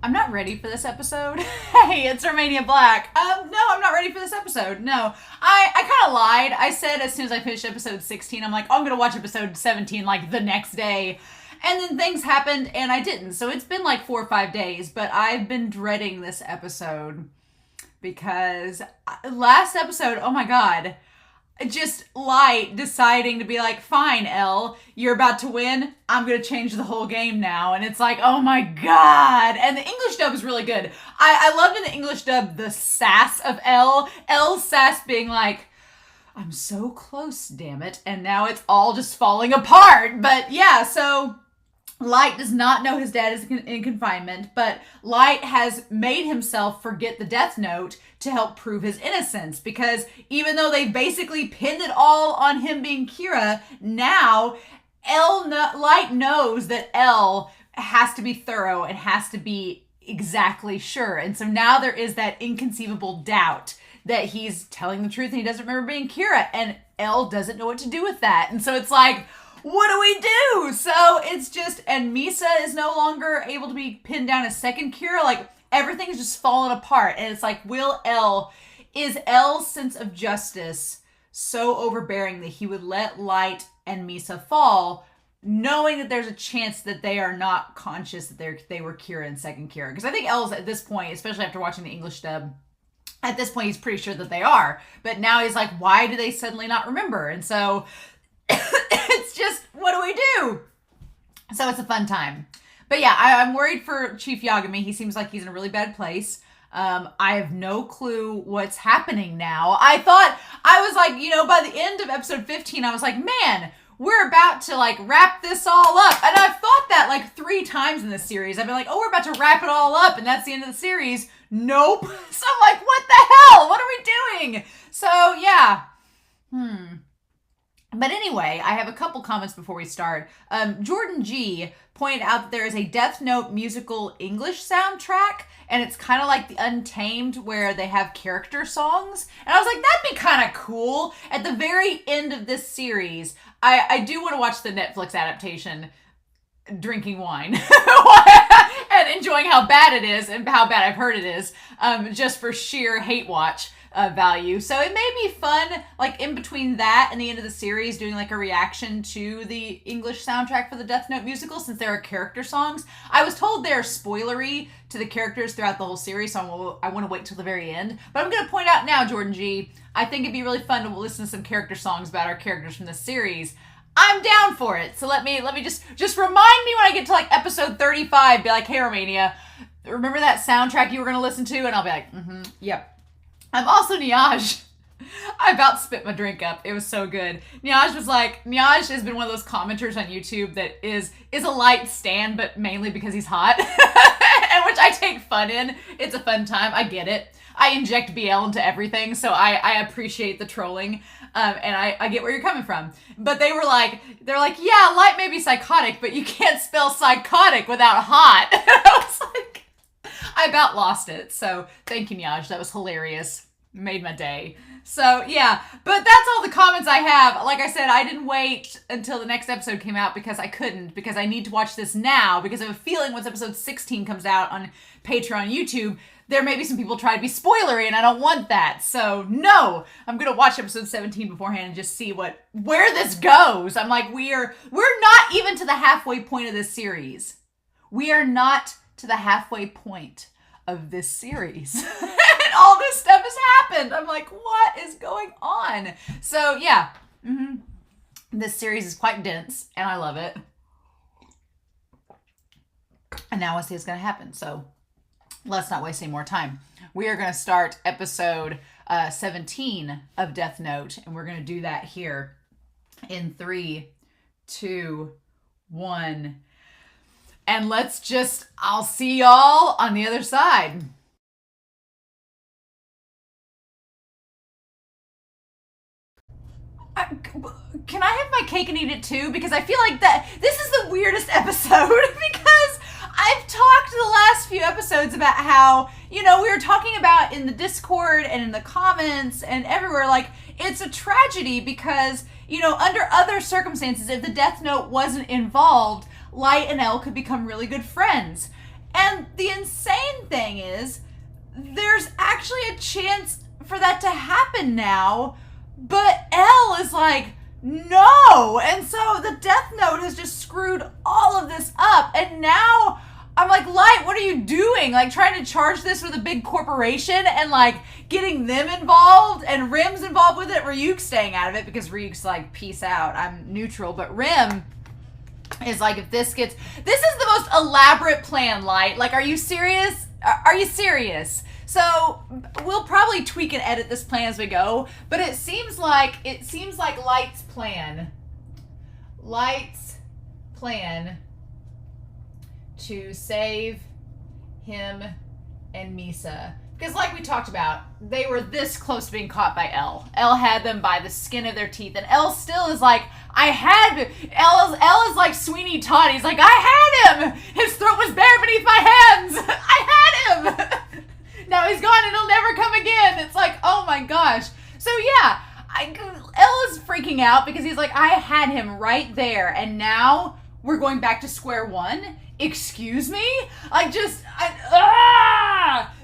I'm not ready for this episode. Hey, it's Romania Black. No, I'm not ready for this episode. No. I kind of lied. I said as soon as I finished episode 16, I'm like, oh, I'm going to watch episode 17 like the next day. And then things happened and I didn't. So it's been like 4 or 5 days, but I've been dreading this episode because last episode, oh my God, just Light deciding to be like, fine, Elle, you're about to win. I'm going to change the whole game now. And it's like, oh my God. And the English dub is really good. I loved in the English dub the sass of Elle. Elle's sass being like, I'm so close, damn it. And now it's all just falling apart. But yeah, so Light does not know his dad is in confinement, but Light has made himself forget the death note to help prove his innocence, because even though they basically pinned it all on him being Kira, now Light knows that Elle has to be thorough and has to be exactly sure. And so now there is that inconceivable doubt that he's telling the truth and he doesn't remember being Kira, and Elle doesn't know what to do with that. And so it's like, what do we do? So it's just, and Misa is no longer able to be pinned down as second Kira. Like, everything's just falling apart. And it's like, is Elle's sense of justice so overbearing that he would let Light and Misa fall, knowing that there's a chance that they are not conscious that they were Kira and second Kira? Because I think Elle's at this point, especially after watching the English dub, at this point he's pretty sure that they are. But now he's like, why do they suddenly not remember? And so it's just, what do we do? So it's a fun time. But yeah, I'm worried for Chief Yagami. He seems like he's in a really bad place. I have no clue what's happening now. I was like, by the end of episode 15, I was like, man, we're about to like wrap this all up. And I've thought that like 3 times in this series. I've been like, oh, we're about to wrap it all up, and that's the end of the series. Nope. So I'm like, what the hell? What are we doing? So yeah. But anyway, I have a couple comments before we start. Jordan G pointed out that there is a Death Note musical English soundtrack, and it's kind of like the Untamed, where they have character songs. And I was like, that'd be kind of cool. At the very end of this series, I do want to watch the Netflix adaptation, drinking wine and enjoying how bad it is and how bad I've heard it is, just for sheer hate watch value. So it may be fun, like in between that and the end of the series, doing like a reaction to the English soundtrack for the Death Note musical, since there are character songs. I was told they're spoilery to the characters throughout the whole series, so I want to wait till the very end. But I'm going to point out now, Jordan G, I think it'd be really fun to listen to some character songs about our characters from this series. I'm down for it. So let me just remind me when I get to like episode 35, be like, hey, Romania, remember that soundtrack you were going to listen to? And I'll be like, yep. I'm also Niaj. I about spit my drink up. It was so good. Niaj has been one of those commenters on YouTube that is a Light stan, but mainly because he's hot. And which I take fun in. It's a fun time. I get it. I inject BL into everything, so I appreciate the trolling. And I get where you're coming from. But they're like, yeah, Light may be psychotic, but you can't spell psychotic without hot. And I was like, I about lost it. So thank you, Nyaj. That was hilarious. Made my day. So yeah, but that's all the comments I have. Like I said, I didn't wait until the next episode came out because I couldn't, because I need to watch this now, because I have a feeling once episode 16 comes out on Patreon, YouTube, there may be some people try to be spoilery, and I don't want that. So no, I'm going to watch episode 17 beforehand and just see where this goes. I'm like, we're not even to the halfway point of this series. We are not to the halfway point of this series. And all this stuff has happened. I'm like, what is going on? So yeah, this series is quite dense and I love it. And now I see what's going to happen. So let's not waste any more time. We are going to start episode 17 of Death Note, and we're going to do that here in 3, 2, 1. And I'll see y'all on the other side. Can I have my cake and eat it too? Because I feel like that this is the weirdest episode because I've talked the last few episodes about how, we were talking about in the Discord and in the comments and everywhere, like, it's a tragedy because, under other circumstances, if the Death Note wasn't involved, Light and Elle could become really good friends. And the insane thing is, there's actually a chance for that to happen now, but Elle is like, no! And so the Death Note has just screwed all of this up, and now I'm like, Light, what are you doing? Like, trying to charge this with a big corporation and, like, getting them involved, and Rim's involved with it. Ryuk's staying out of it because Ryuk's like, peace out, I'm neutral. But Rim is like, if this is the most elaborate plan, Light. Like, are you serious? Are you serious? So we'll probably tweak and edit this plan as we go, but it seems like Light's plan to save him and Misa. Because like we talked about, they were this close to being caught by Elle. Elle had them by the skin of their teeth, and Elle still is like, Elle is like Sweeney Todd. He's like, I had him! His throat was bare beneath my hands! I had him! Now he's gone and he'll never come again. It's like, oh my gosh. So yeah, Elle is freaking out because he's like, I had him right there, and now we're going back to square one? Excuse me?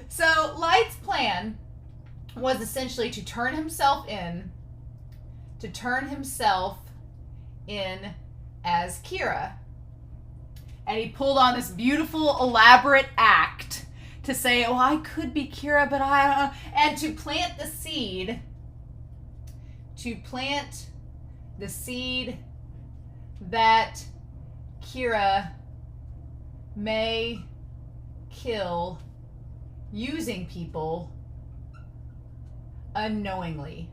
So Light's plan was essentially to turn himself in as Kira. And he pulled on this beautiful, elaborate act to say, oh, I could be Kira, but and to plant the seed that Kira may kill using people unknowingly.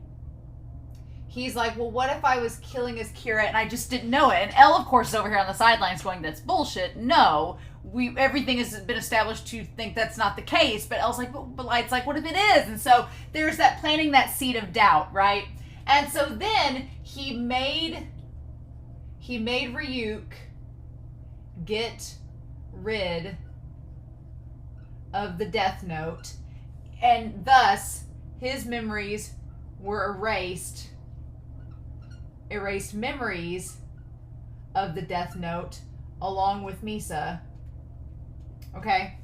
He's like, well, what if I was killing as Kira and I just didn't know it? And Elle, of course, is over here on the sidelines going, that's bullshit. No, everything has been established to think that's not the case. But Elle's like, but Light's like, what if it is? And so there's that planting that seed of doubt, right? And so then he made Ryuk get rid of the Death Note, and thus his memories were erased memories of the Death Note along with Misa. Okay?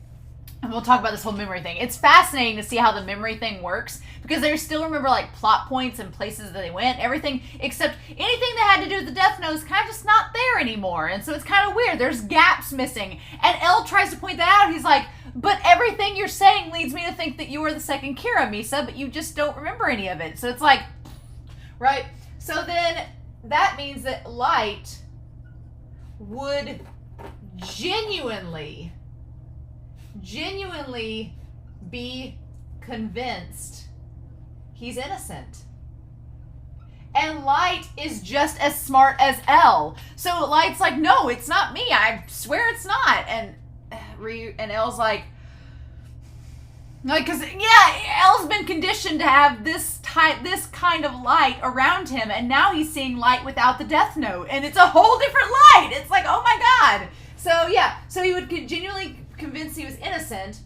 And we'll talk about this whole memory thing. It's fascinating to see how the memory thing works, because they still remember like plot points and places that they went, everything except anything that had to do with the Death Note is kind of just not there anymore. And so it's kind of weird. There's gaps missing. And Elle tries to point that out. He's like, but everything you're saying leads me to think that you were the second Kira, Misa, but you just don't remember any of it. So it's like, right? So then that means that Light would genuinely be convinced he's innocent. And Light is just as smart as Elle. So Light's like, no, it's not me. I swear it's not. And Elle's like, because yeah, Elle's been conditioned to have this kind of light around him, and now he's seeing light without the Death Note, and it's a whole different light. It's like, oh my god. So yeah, so he would genuinely convince he was innocent,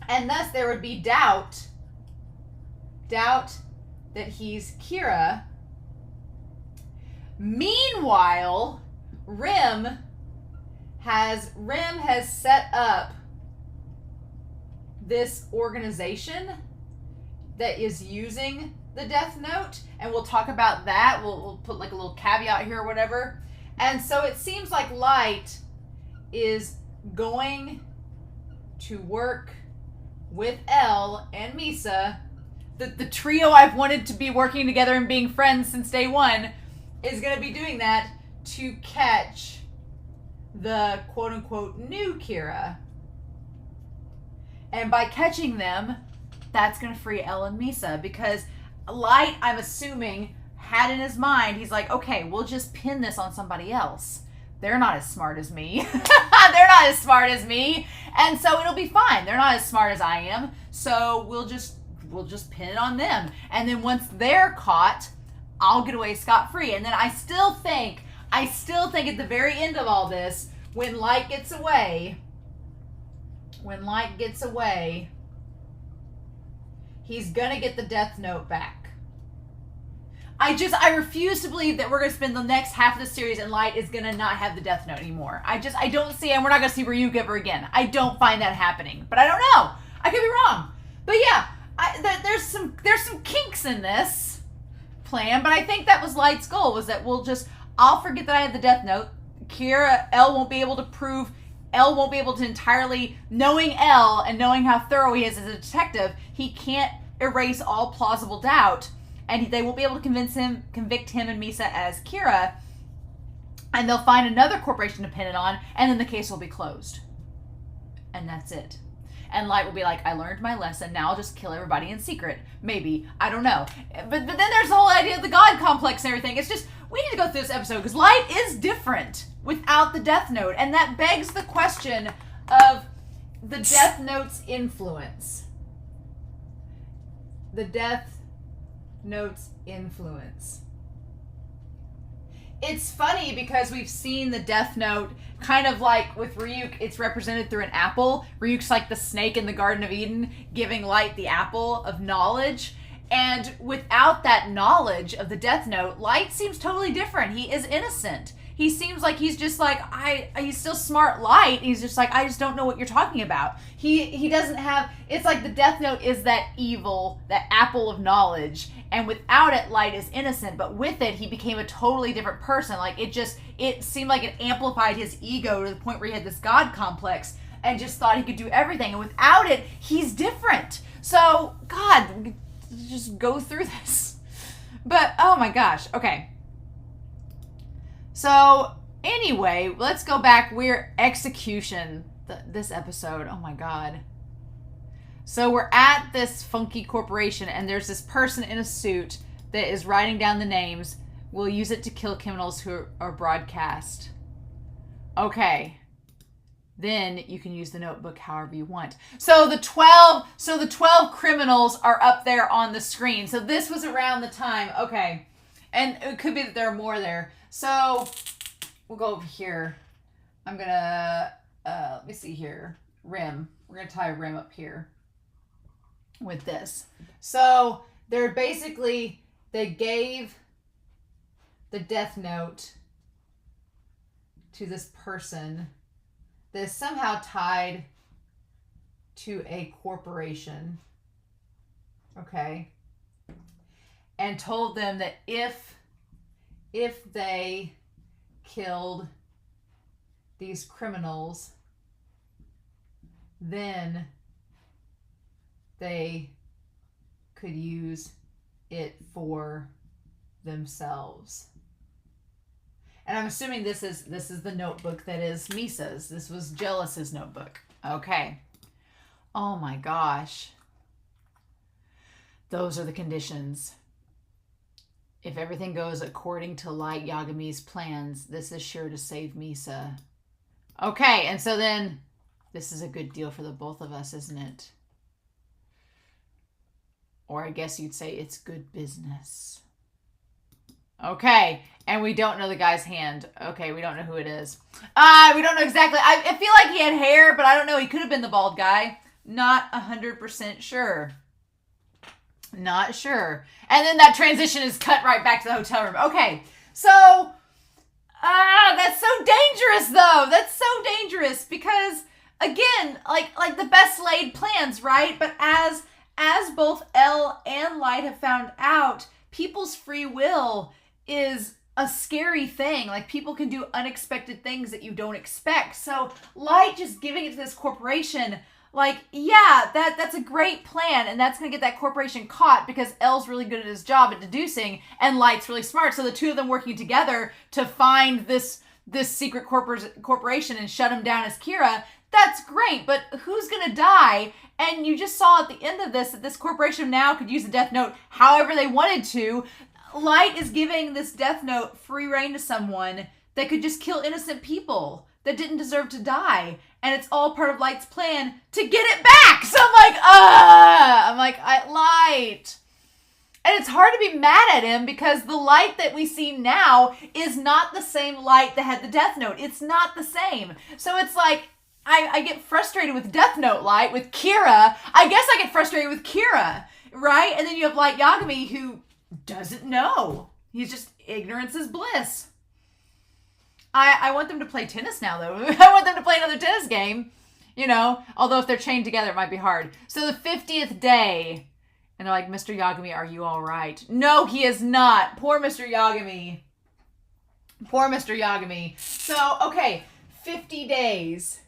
and thus there would be doubt that he's Kira. Meanwhile, Rim has set up this organization that is using the Death Note, and we'll talk about that. We'll put like a little caveat here or whatever. And so it seems like Light is going to work with Elle and Misa, the trio I've wanted to be working together and being friends since day one, is going to be doing that to catch the quote-unquote new Kira. And by catching them, that's going to free Elle and Misa, because Light, I'm assuming, had in his mind, he's like, okay, we'll just pin this on somebody else. They're not as smart as me. They're not as smart as me. And so it'll be fine. They're not as smart as I am. So we'll just pin it on them. And then once they're caught, I'll get away scot-free. And then I still think at the very end of all this, when Light gets away, he's gonna get the Death Note back. I refuse to believe that we're going to spend the next half of the series and Light is going to not have the Death Note anymore. I don't see, and we're not going to see Ryuk ever again. I don't find that happening, but I don't know. I could be wrong. But yeah, there's some kinks in this plan, but I think that was Light's goal, was that I'll forget that I have the Death Note. L won't be able to entirely, knowing L and knowing how thorough he is as a detective, he can't erase all plausible doubt, and they won't be able to convict him and Misa as Kira, and they'll find another corporation to pin it on, and then the case will be closed. And that's it. And Light will be like, I learned my lesson, now I'll just kill everybody in secret. Maybe. I don't know. But then there's the whole idea of the God complex and everything. It's just, we need to go through this episode, because Light is different without the Death Note, and that begs the question of the Death Note's influence. The Death Note's influence. It's funny because we've seen the Death Note kind of like with Ryuk, it's represented through an apple. Ryuk's like the snake in the Garden of Eden, giving Light the apple of knowledge. And without that knowledge of the Death Note, Light seems totally different. He is innocent. He seems like he's just like, he's still smart Light. He's just like, I just don't know what you're talking about. He doesn't have, it's like the Death Note is that evil, that apple of knowledge. And without it, Light is innocent. But with it, he became a totally different person. Like it seemed like it amplified his ego to the point where he had this God complex and just thought he could do everything. And without it, he's different. So, God, just go through this. But, oh my gosh. Okay. So, anyway, let's go back. We're execution. This episode. Oh my God. So we're at this funky corporation, and there's this person in a suit that is writing down the names. We'll use it to kill criminals who are broadcast. Okay. Then you can use the notebook however you want. So the 12 criminals are up there on the screen. So this was around the time. Okay. And it could be that there are more there. So we'll go over here. I'm going to, let me see here. Rim. We're going to tie a rim up here with this. So they're basically, they gave the Death Note to this person that is somehow tied to a corporation. Okay. And told them that if they killed these criminals, then they could use it for themselves. And I'm assuming this is the notebook that is Misa's. This was Jealous's notebook. Okay. Oh my gosh. Those are the conditions. If everything goes according to Light Yagami's plans, this is sure to save Misa. Okay, and so then this is a good deal for the both of us, isn't it? Or I guess you'd say it's good business. Okay, and we don't know the guy's hand. Okay, we don't know who it is. We don't know exactly. I feel like he had hair, but I don't know. He could have been the bald guy. Not 100% sure. Not sure. And then that transition is cut right back to the hotel room. Okay, so that's so dangerous, though. That's so dangerous because, again, like the best laid plans, right? But as both L and Light have found out, people's free will is a scary thing. Like, people can do unexpected things that you don't expect. So Light just giving it to this corporation, like, yeah, that's a great plan, and that's going to get that corporation caught because L's really good at his job at deducing, and Light's really smart. So the two of them working together to find this secret corporation and shut him down as Kira, that's great, but who's going to die? And you just saw at the end of this that this corporation now could use the Death Note however they wanted to. Light is giving this Death Note free reign to someone that could just kill innocent people that didn't deserve to die. And it's all part of Light's plan to get it back. So I'm like, Light. And it's hard to be mad at him because the Light that we see now is not the same Light that had the Death Note. It's not the same. So it's like, I get frustrated with Death Note Light, with Kira. I guess I get frustrated with Kira, right? And then you have Light Yagami, who doesn't know. He's just, ignorance is bliss. I want them to play tennis now, though. I want them to play another tennis game, although if they're chained together, it might be hard. So the 50th day, and they're like, Mr. Yagami, are you all right? No, he is not. Poor Mr. Yagami. Poor Mr. Yagami. So, okay, 50 days.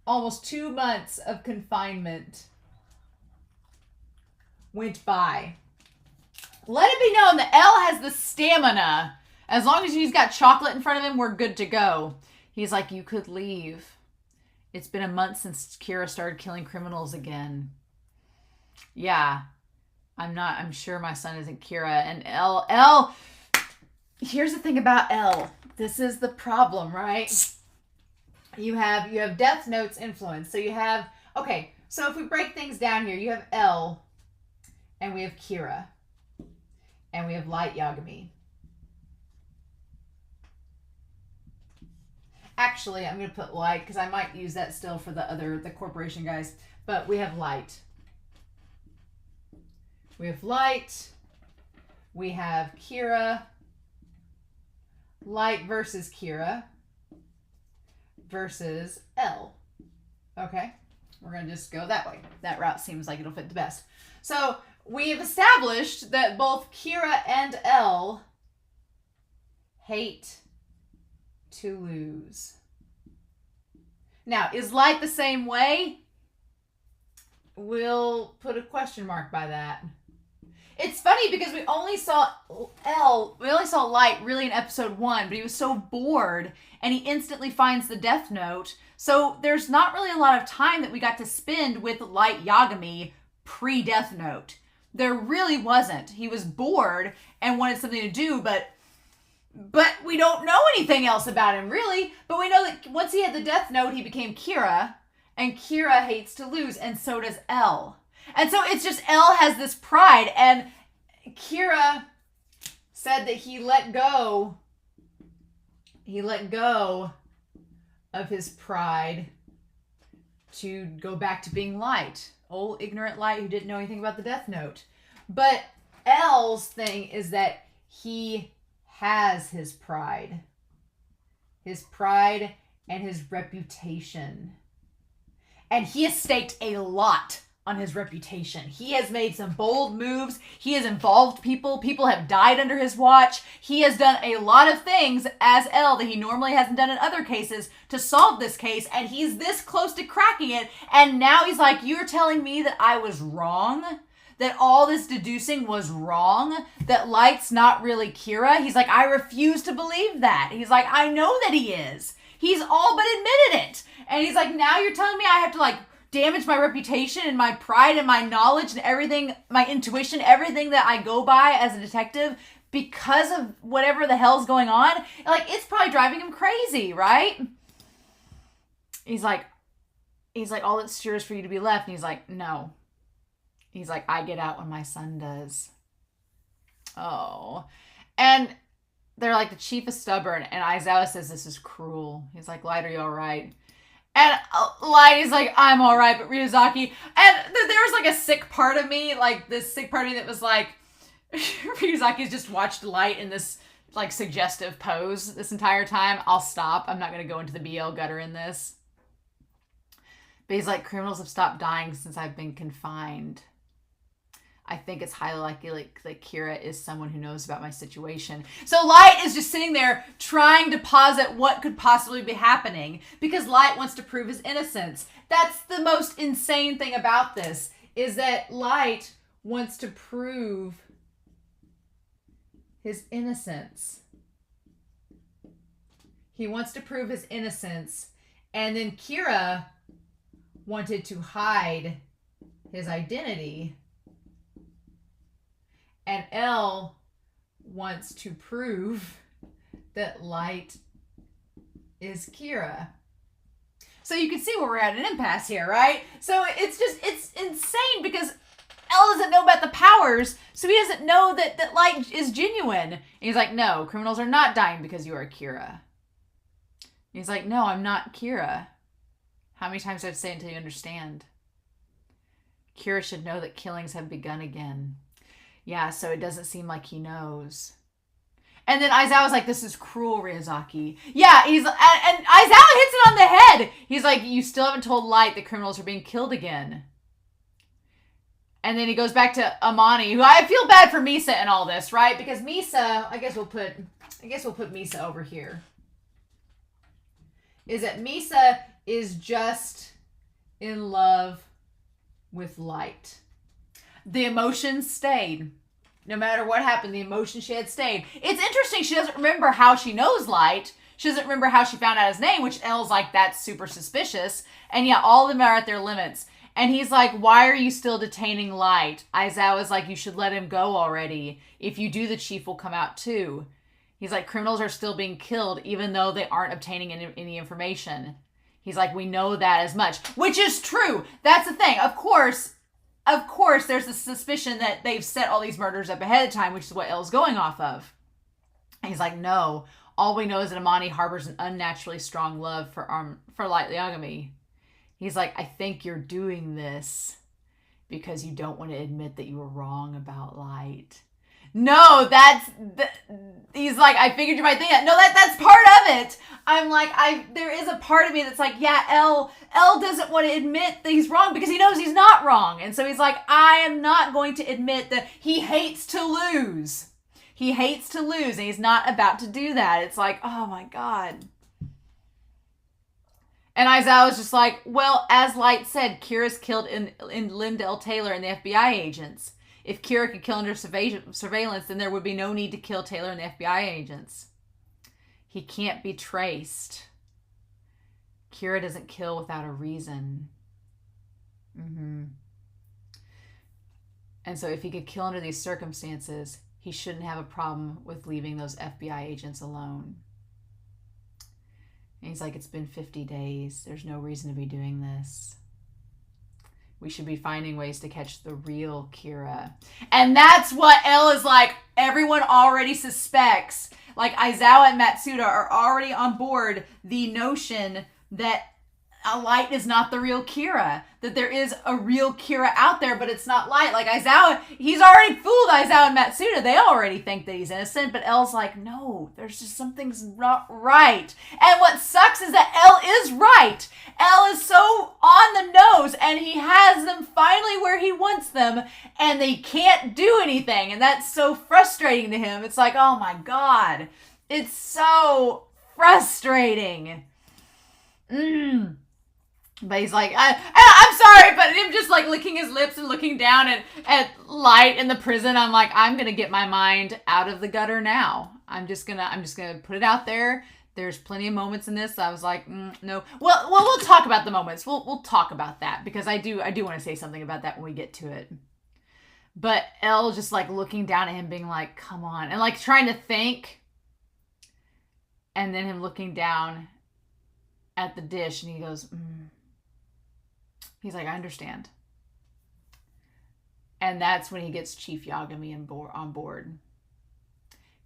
Almost 2 months of confinement went by. Let it be known that L has the stamina. As long as he's got chocolate in front of him, we're good to go. He's like, you could leave. It's been a month since Kira started killing criminals again. Yeah. I'm sure my son isn't Kira. And L, here's the thing about L. This is the problem, right? You have Death Note's influence. So you have, okay, so if we break things down here, you have L, and we have Kira, and we have Light Yagami. Actually, I'm going to put Light, because I might use that still for the corporation guys. But we have Light. We have Light. We have Kira. Light versus Kira versus L. Okay? We're going to just go that way. That route seems like it'll fit the best. So, we have established that both Kira and L hate to lose. Now, is Light the same way? We'll put a question mark by that. It's funny because we only saw Light really in episode 1, but he was so bored and he instantly finds the Death Note. So there's not really a lot of time that we got to spend with Light Yagami pre-Death Note. There really wasn't. He was bored and wanted something to do, but we don't know anything else about him, really. But we know that once he had the Death Note, he became Kira, and Kira hates to lose, and so does L. And so it's just L has this pride, and Kira said that he let go of his pride to go back to being Light. Old ignorant Light who didn't know anything about the Death Note. But L's thing is that he has his pride and his reputation. And he has staked a lot on his reputation. He has made some bold moves. He has involved people. People have died under his watch. He has done a lot of things as L that he normally hasn't done in other cases to solve this case. And he's this close to cracking it. And now he's like, you're telling me that I was wrong? That all this deducing was wrong? That Light's not really Kira? He's like, I refuse to believe that. He's like, I know that he is. He's all but admitted it. And he's like, now you're telling me I have to damage my reputation and my pride and my knowledge and everything, my intuition, everything that I go by as a detective because of whatever the hell's going on? It's probably driving him crazy, right? He's like, all that's sure is for you to be left. And he's like, no. He's like, I get out when my son does. Oh. And they're like, the chief is stubborn. And Aizawa says, this is cruel. He's like, Light, are you all right? And Light is like, I'm all right, but Ryuzaki. And there was a sick part of me, this sick part of me that was like, Ryuzaki's just watched Light in this suggestive pose this entire time. I'll stop. I'm not going to go into the BL gutter in this. But he's like, criminals have stopped dying since I've been confined. I think it's highly likely that Kira is someone who knows about my situation. So Light is just sitting there trying to posit what could possibly be happening because Light wants to prove his innocence. That's the most insane thing about this, is that Light wants to prove his innocence. He wants to prove his innocence, and then Kira wanted to hide his identity. And L wants to prove that Light is Kira. So you can see where we're at an impasse here, right? So it's insane because L doesn't know about the powers, so he doesn't know that Light is genuine. And he's like, no, criminals are not dying because you are Kira. He's like, no, I'm not Kira. How many times do I have to say it until you understand? Kira should know that killings have begun again. Yeah, so it doesn't seem like he knows. And then Aizawa's like, this is cruel, Ryuzaki. Yeah, and Aizawa hits it on the head. He's like, you still haven't told Light that criminals are being killed again. And then he goes back to Amani, who I feel bad for Misa in all this, right? Because Misa, I guess we'll put Misa over here. Is that Misa is just in love with Light. The emotions stayed. No matter what happened, the emotion she had stayed. It's interesting, she doesn't remember how she knows Light. She doesn't remember how she found out his name, which L's like, that's super suspicious. And yeah, all of them are at their limits. And he's like, why are you still detaining Light? Aizawa's like, you should let him go already. If you do, the chief will come out too. He's like, criminals are still being killed, even though they aren't obtaining any information. He's like, we know that as much. Which is true. That's the thing. Of course, there's a suspicion that they've set all these murders up ahead of time, which is what L's going off of. And he's like, no. All we know is that Amani harbors an unnaturally strong love for Light Yagami. He's like, I think you're doing this because you don't want to admit that you were wrong about Light. No, he's like, I figured you might think that. No, that's part of it. I'm like, there is a part of me that's like, yeah, L doesn't want to admit that he's wrong because he knows he's not wrong. And so he's like, I am not going to admit that he hates to lose. He hates to lose, and he's not about to do that. It's like, oh my God. And Aizawa was just like, well, as Light said, Kira's killed in Lindell Taylor and the FBI agents. If Kira could kill under surveillance, then there would be no need to kill Taylor and the FBI agents. He can't be traced. Kira doesn't kill without a reason. And so if he could kill under these circumstances, he shouldn't have a problem with leaving those FBI agents alone. And he's like, it's been 50 days. There's no reason to be doing this. We should be finding ways to catch the real Kira. And that's what L is like. Everyone already suspects. Like, Aizawa and Matsuda are already on board the notion that Light is not the real Kira. That there is a real Kira out there, but it's not Light. Like, Aizawa, he's already fooled Aizawa and Matsuda. They already think that he's innocent, but L's like, no, there's just something's not right. And what sucks is that L is right. L is so on the nose, and he has them finally where he wants them, and they can't do anything. And that's so frustrating to him. It's like, oh my God. It's so frustrating. But he's like, I'm sorry, but him just like licking his lips and looking down at Light in the prison. I'm like, I'm going to get my mind out of the gutter now. I'm just going to put it out there. There's plenty of moments in this. I was like, no. Well, we'll talk about the moments. We'll talk about that because I do want to say something about that when we get to it. But Elle just like looking down at him being like, come on. And like trying to think. And then him looking down at the dish and he goes, He's like, I understand. And that's when he gets Chief Yagami on board.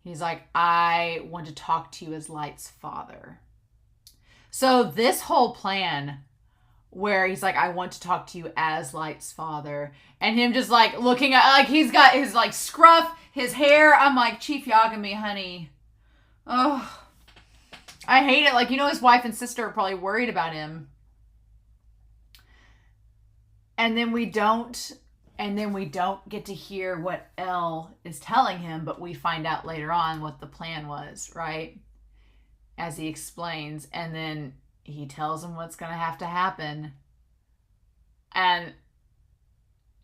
He's like, I want to talk to you as Light's father. So this whole plan where he's like, I want to talk to you as Light's father. And him just like looking at, like he's got his like scruff, his hair. I'm like, Chief Yagami, honey. Oh, I hate it. Like, you know, his wife and sister are probably worried about him. And then we don't get to hear what Elle is telling him, but we find out later on what the plan was, right? As he explains, and then he tells him what's going to have to happen. And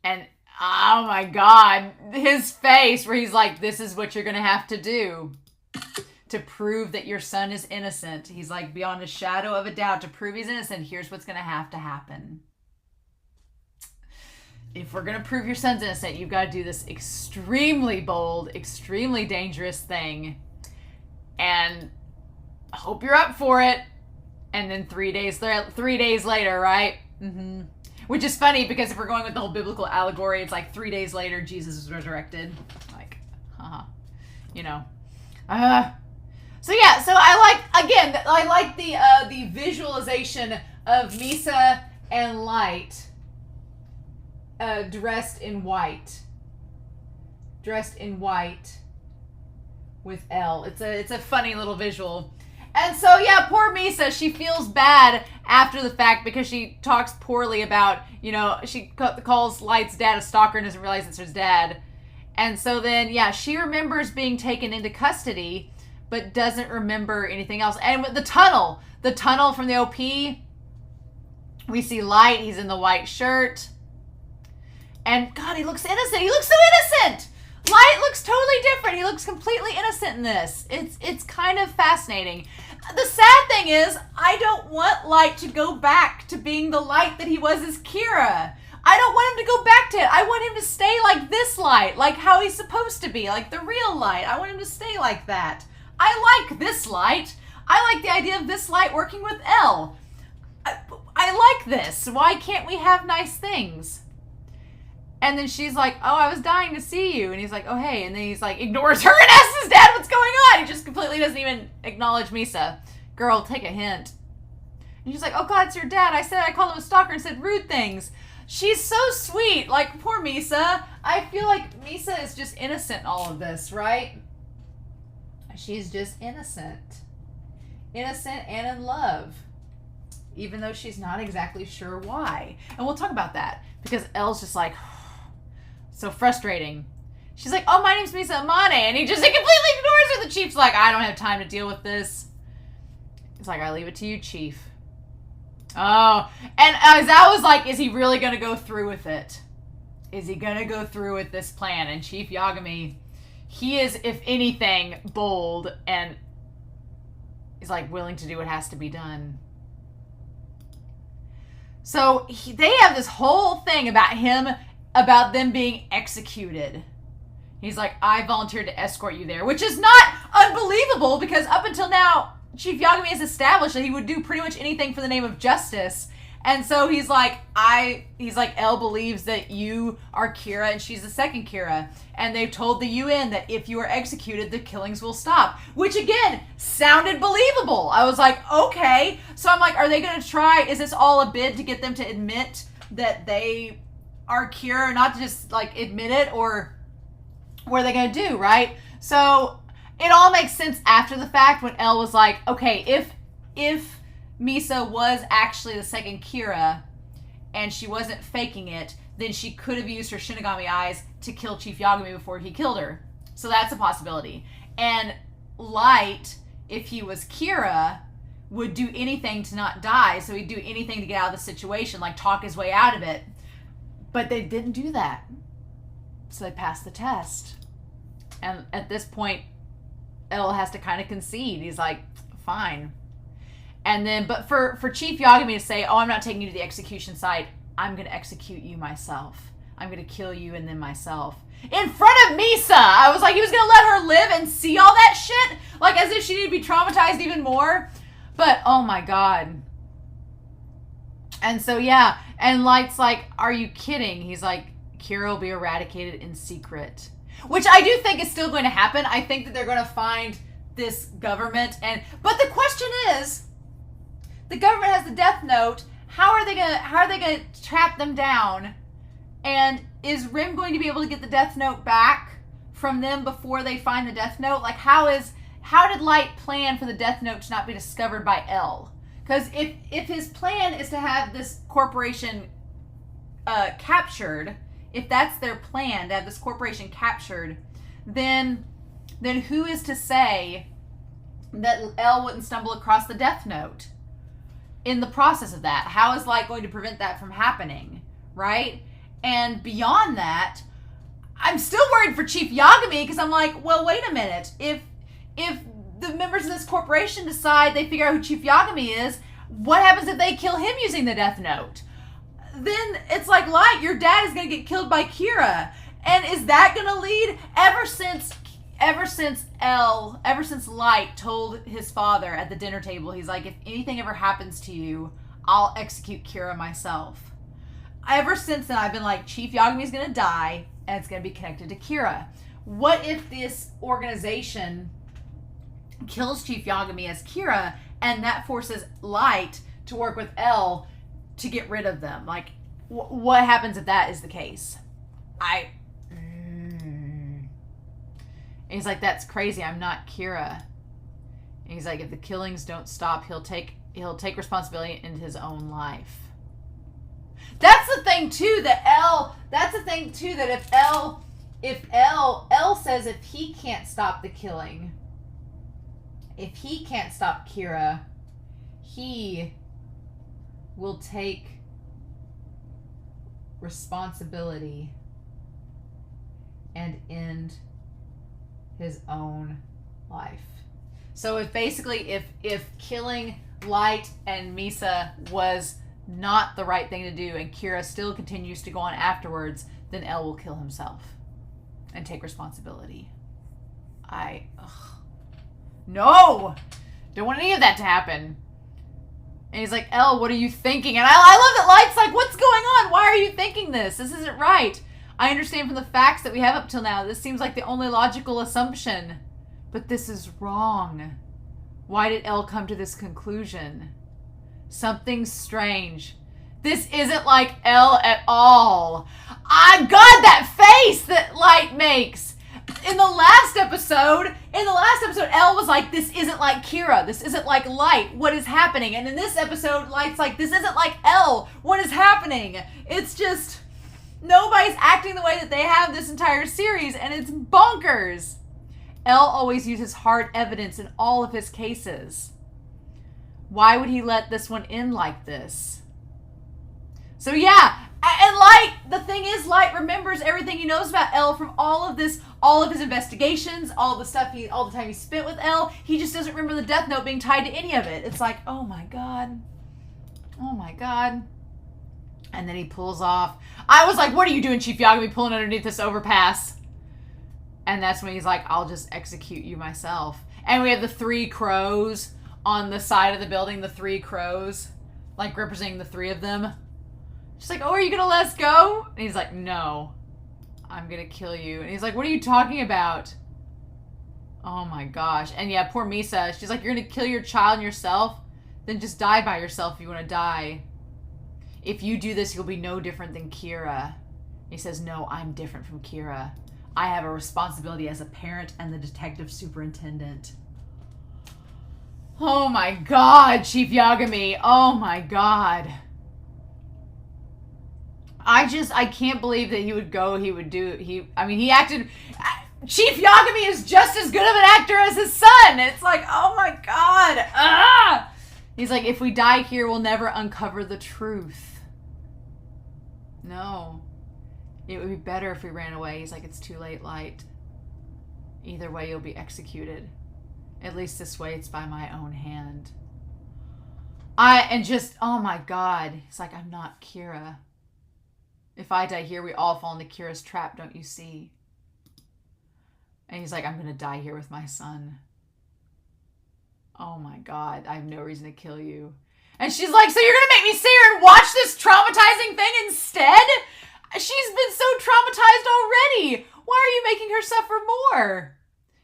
oh my God, his face where he's like, this is what you're going to have to do to prove that your son is innocent. He's like, beyond a shadow of a doubt, to prove he's innocent, here's what's going to happen. If we're going to prove your son's innocent, you've got to do this extremely bold, extremely dangerous thing. And I hope you're up for it. And then 3 days later, right? Which is funny because if we're going with the whole biblical allegory, it's like 3 days later, Jesus was resurrected. Like, you know. So yeah, so I like the visualization of Misa and Light dressed in white dressed in white with L. It's a funny little visual. And so, yeah, poor Misa, she feels bad after the fact because she talks poorly about, she calls Light's dad a stalker and doesn't realize it's his dad. And so then, yeah, she remembers being taken into custody, but doesn't remember anything else. And with the tunnel from the OP, we see Light, he's in the white shirt. And God, he looks innocent. He looks so innocent. Light looks totally different. He looks completely innocent in this. It's kind of fascinating. The sad thing is, I don't want Light to go back to being the Light that he was as Kira. I don't want him to go back to it. I want him to stay like this Light, like how he's supposed to be, like the real Light. I want him to stay like that. I like this Light. I like the idea of this Light working with L. I like this. Why can't we have nice things? And then she's like, oh, I was dying to see you. And he's like, oh, hey. And then he's like, ignores her and asks his dad what's going on. He just completely doesn't even acknowledge Misa. Girl, take a hint. And she's like, oh, God, it's your dad. I called him a stalker and said rude things. She's so sweet. Like, poor Misa. I feel like Misa is just innocent in all of this, right? She's just innocent. Innocent and in love. Even though she's not exactly sure why. And we'll talk about that. Because Elle's just like... so frustrating. She's like, oh, my name's Misa Amane. And he completely ignores her. The chief's like, I don't have time to deal with this. He's like, I leave it to you, chief. Oh. And Aizawa was like, is he really going to go through with it? Is he going to go through with this plan? And Chief Yagami, he is, if anything, bold. And he's like willing to do what has to be done. So they have this whole thing about them being executed. He's like, I volunteered to escort you there, which is not unbelievable because up until now, Chief Yagami has established that he would do pretty much anything for the name of justice. And so he's like, Elle believes that you are Kira and she's the second Kira. And they've told the UN that if you are executed, the killings will stop. Which again, sounded believable. I was like, okay. So I'm like, are they going to try, is this all a bid to get them to admit that they are Kira, not to just like admit it, or what are they going to do, right? So it all makes sense after the fact when Elle was like, okay, if Misa was actually the second Kira and she wasn't faking it, then she could have used her Shinigami eyes to kill Chief Yagami before he killed her. So that's a possibility. And Light, if he was Kira, would do anything to not die, so he'd do anything to get out of the situation, like talk his way out of it. But they didn't do that. So they passed the test. And at this point, Elle has to kind of concede. He's like, fine. And then, but for Chief Yagami to say, oh, I'm not taking you to the execution site. I'm going to execute you myself. I'm going to kill you and then myself. In front of Misa! I was like, he was going to let her live and see all that shit? Like, as if she needed to be traumatized even more? But, oh my God. And so, yeah. And Light's like, are you kidding? He's like, Kira will be eradicated in secret. Which I do think is still going to happen. I think that they're going to find this government. But the question is, the government has the death note. How are they gonna trap them down? And is Rim going to be able to get the death note back from them before they find the death note? Like, how did Light plan for the death note to not be discovered by Elle? Because if his plan is to have this corporation captured, if that's their plan, to have this corporation captured, then who is to say that Elle wouldn't stumble across the death note in the process of that? How is Light going to prevent that from happening, right? And beyond that, I'm still worried for Chief Yagami because I'm like, well, wait a minute. If the members of this corporation decide they figure out who Chief Yagami is, what happens if they kill him using the death note? Then it's like, Light, your dad is going to get killed by Kira. And is that going to lead, ever since Light told his father at the dinner table, he's like, if anything ever happens to you, I'll execute Kira myself. Ever since then, I've been like, Chief Yagami's going to die, and it's going to be connected to Kira. What if this organization kills Chief Yagami as Kira, and that forces Light to work with Elle to get rid of them? Like, what happens if that is the case? he's like, that's crazy. I'm not Kira. And he's like, if the killings don't stop, he'll take responsibility into his own life. That's the thing too that if L says if he can't stop the killing, if he can't stop Kira, he will take responsibility and end his own life. So if killing Light and Misa was not the right thing to do and Kira still continues to go on afterwards, then L will kill himself and take responsibility. No! Don't want any of that to happen. And he's like, L, what are you thinking? And I love that Light's like, what's going on? Why are you thinking this? This isn't right. I understand from the facts that we have up till now, this seems like the only logical assumption. But this is wrong. Why did L come to this conclusion? Something's strange. This isn't like L at all. God, that face that Light makes. In the last episode, L was like, this isn't like Kira. This isn't like Light. What is happening? And in this episode, Light's like, this isn't like L. What is happening? It's just, nobody's acting the way that they have this entire series, and it's bonkers. L always uses hard evidence in all of his cases. Why would he let this one end like this? So yeah, and Light, the thing is, Light remembers everything he knows about L from all of his investigations, all the time he spent with L. He just doesn't remember the death note being tied to any of it. It's like, oh my God. Oh my God. And then he pulls off. I was like, what are you doing, Chief Yagami, pulling underneath this overpass? And that's when he's like, I'll just execute you myself. And we have the 3 crows on the side of the building, the 3 crows, like representing the 3 of them. She's like, oh, are you going to let us go? And he's like, no, I'm going to kill you. And he's like, what are you talking about? Oh my gosh. And yeah, poor Misa, she's like, you're going to kill your child and yourself? Then just die by yourself if you want to die. If you do this, you'll be no different than Kira. He says, no, I'm different from Kira. I have a responsibility as a parent and the detective superintendent. Oh my God, Chief Yagami. Oh my God. I can't believe that he would go, he acted, Chief Yagami is just as good of an actor as his son. It's like, oh my God. Ah! He's like, if we die here, we'll never uncover the truth. No. It would be better if we ran away. He's like, it's too late, Light. Either way, you'll be executed. At least this way, it's by my own hand. Oh my God. He's like, I'm not Kira. If I die here, we all fall into Kira's trap, don't you see? And he's like, I'm going to die here with my son. Oh my God. I have no reason to kill you. And she's like, so you're going to make me sit here and watch this traumatizing thing instead? She's been so traumatized already. Why are you making her suffer more?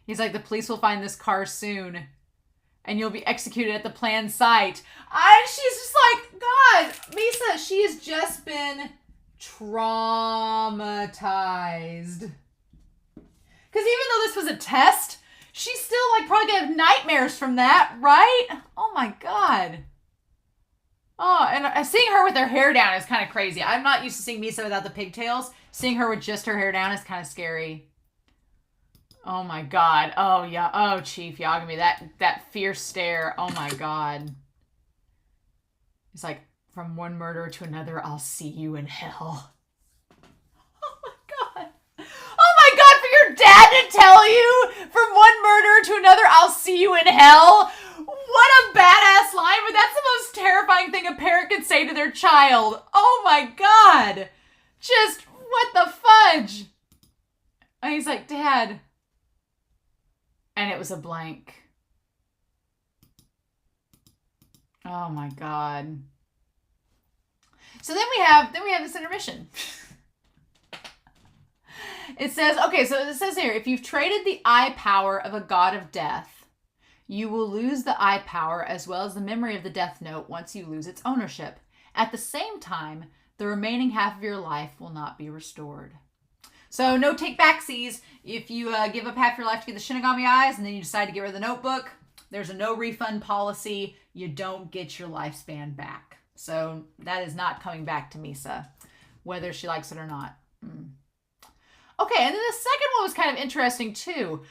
He's like, the police will find this car soon. And you'll be executed at the planned site. She's just like, God, Misa, she has just been traumatized. Because even though this was a test, she's still like probably gonna have nightmares from that, right? Oh my God. Oh, and seeing her with her hair down is kind of crazy. I'm not used to seeing Misa without the pigtails. Seeing her with just her hair down is kind of scary. Oh my God. Oh yeah. Oh, Chief Yagami, that fierce stare. Oh my God. He's like, from one murderer to another, I'll see you in hell. Oh my God. Oh my God, for your dad to tell you, from one murderer to another, I'll see you in hell. What a badass line, but that's the most terrifying thing a parent could say to their child. Oh my God. Just, what the fudge? And he's like, Dad. And it was a blank. Oh my God. So then we have this intermission. It says, okay, so it says here, if you've traded the eye power of a god of death, you will lose the eye power as well as the memory of the death note once you lose its ownership. At the same time, the remaining half of your life will not be restored. So no take backsies. If you give up half your life to get the Shinigami eyes and then you decide to get rid of the notebook, there's a no refund policy. You don't get your lifespan back. So that is not coming back to Misa, whether she likes it or not. Okay, and then the second one was kind of interesting too.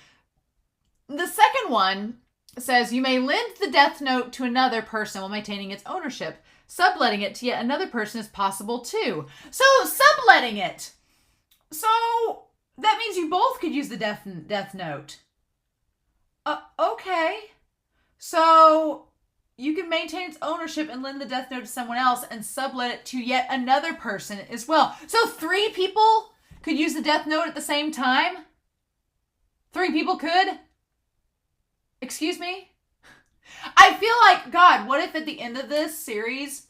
The second one says you may lend the death note to another person while maintaining its ownership. Subletting it to yet another person is possible too. So subletting it. So that means you both could use the death note. Okay. So you can maintain its ownership and lend the death note to someone else and sublet it to yet another person as well. So 3 people could use the death note at the same time? 3 people could? Excuse me? I feel like, God, what if at the end of this series,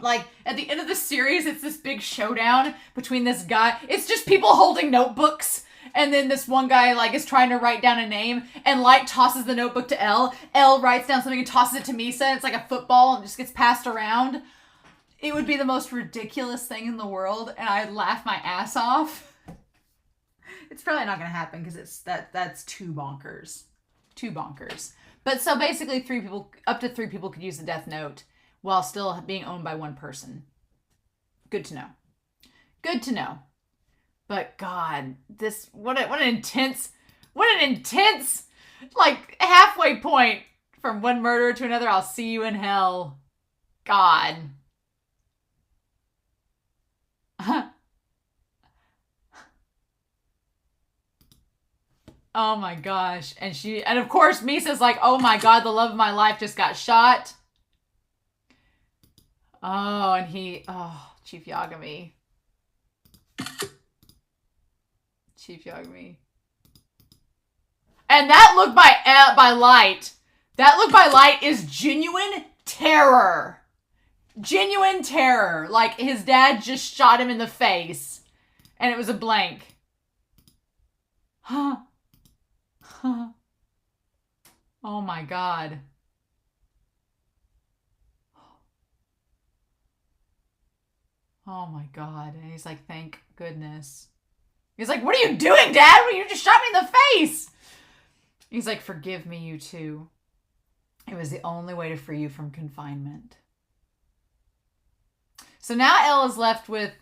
it's this big showdown between this guy. It's just people holding notebooks. And then this one guy, is trying to write down a name. And Light tosses the notebook to Elle. Elle writes down something and tosses it to Misa. And it's like a football and just gets passed around. It would be the most ridiculous thing in the world. And I'd laugh my ass off. It's probably not going to happen because that's too bonkers. Too bonkers. But so basically up to 3 people could use the death note while still being owned by one person. Good to know. Good to know. But God, what an intense halfway point from one murderer to another. I'll see you in hell. God. Oh my gosh. And of course Misa's like, oh my God, the love of my life just got shot. Oh, and Chief Yagami. Chief Yagami. And that look by Light. That look by Light is genuine terror. Genuine terror. Like his dad just shot him in the face. And it was a blank. Huh. Oh my God. Oh my God. And he's like, thank goodness. He's like, what are you doing, Dad? You just shot me in the face. He's like, forgive me, you two. It was the only way to free you from confinement. So now Elle is left with,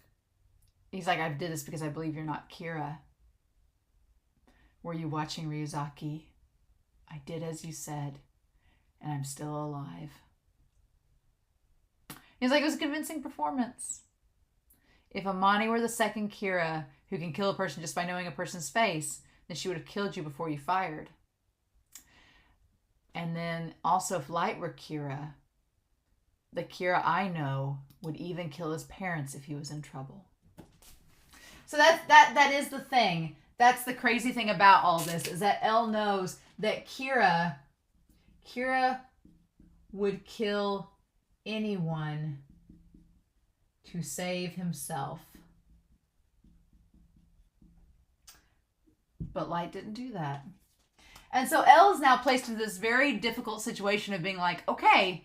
he's like, I did this because I believe you're not Kira. Were you watching Ryuzaki? I did as you said, and I'm still alive. He's like, it was a convincing performance. If Amani were the second Kira who can kill a person just by knowing a person's face, then she would have killed you before you fired. And then also if Light were Kira, the Kira I know would even kill his parents if he was in trouble. So that is the thing. That's the crazy thing about all this, is that Elle knows that Kira would kill anyone to save himself. But Light didn't do that. And so Elle is now placed in this very difficult situation of being like, okay,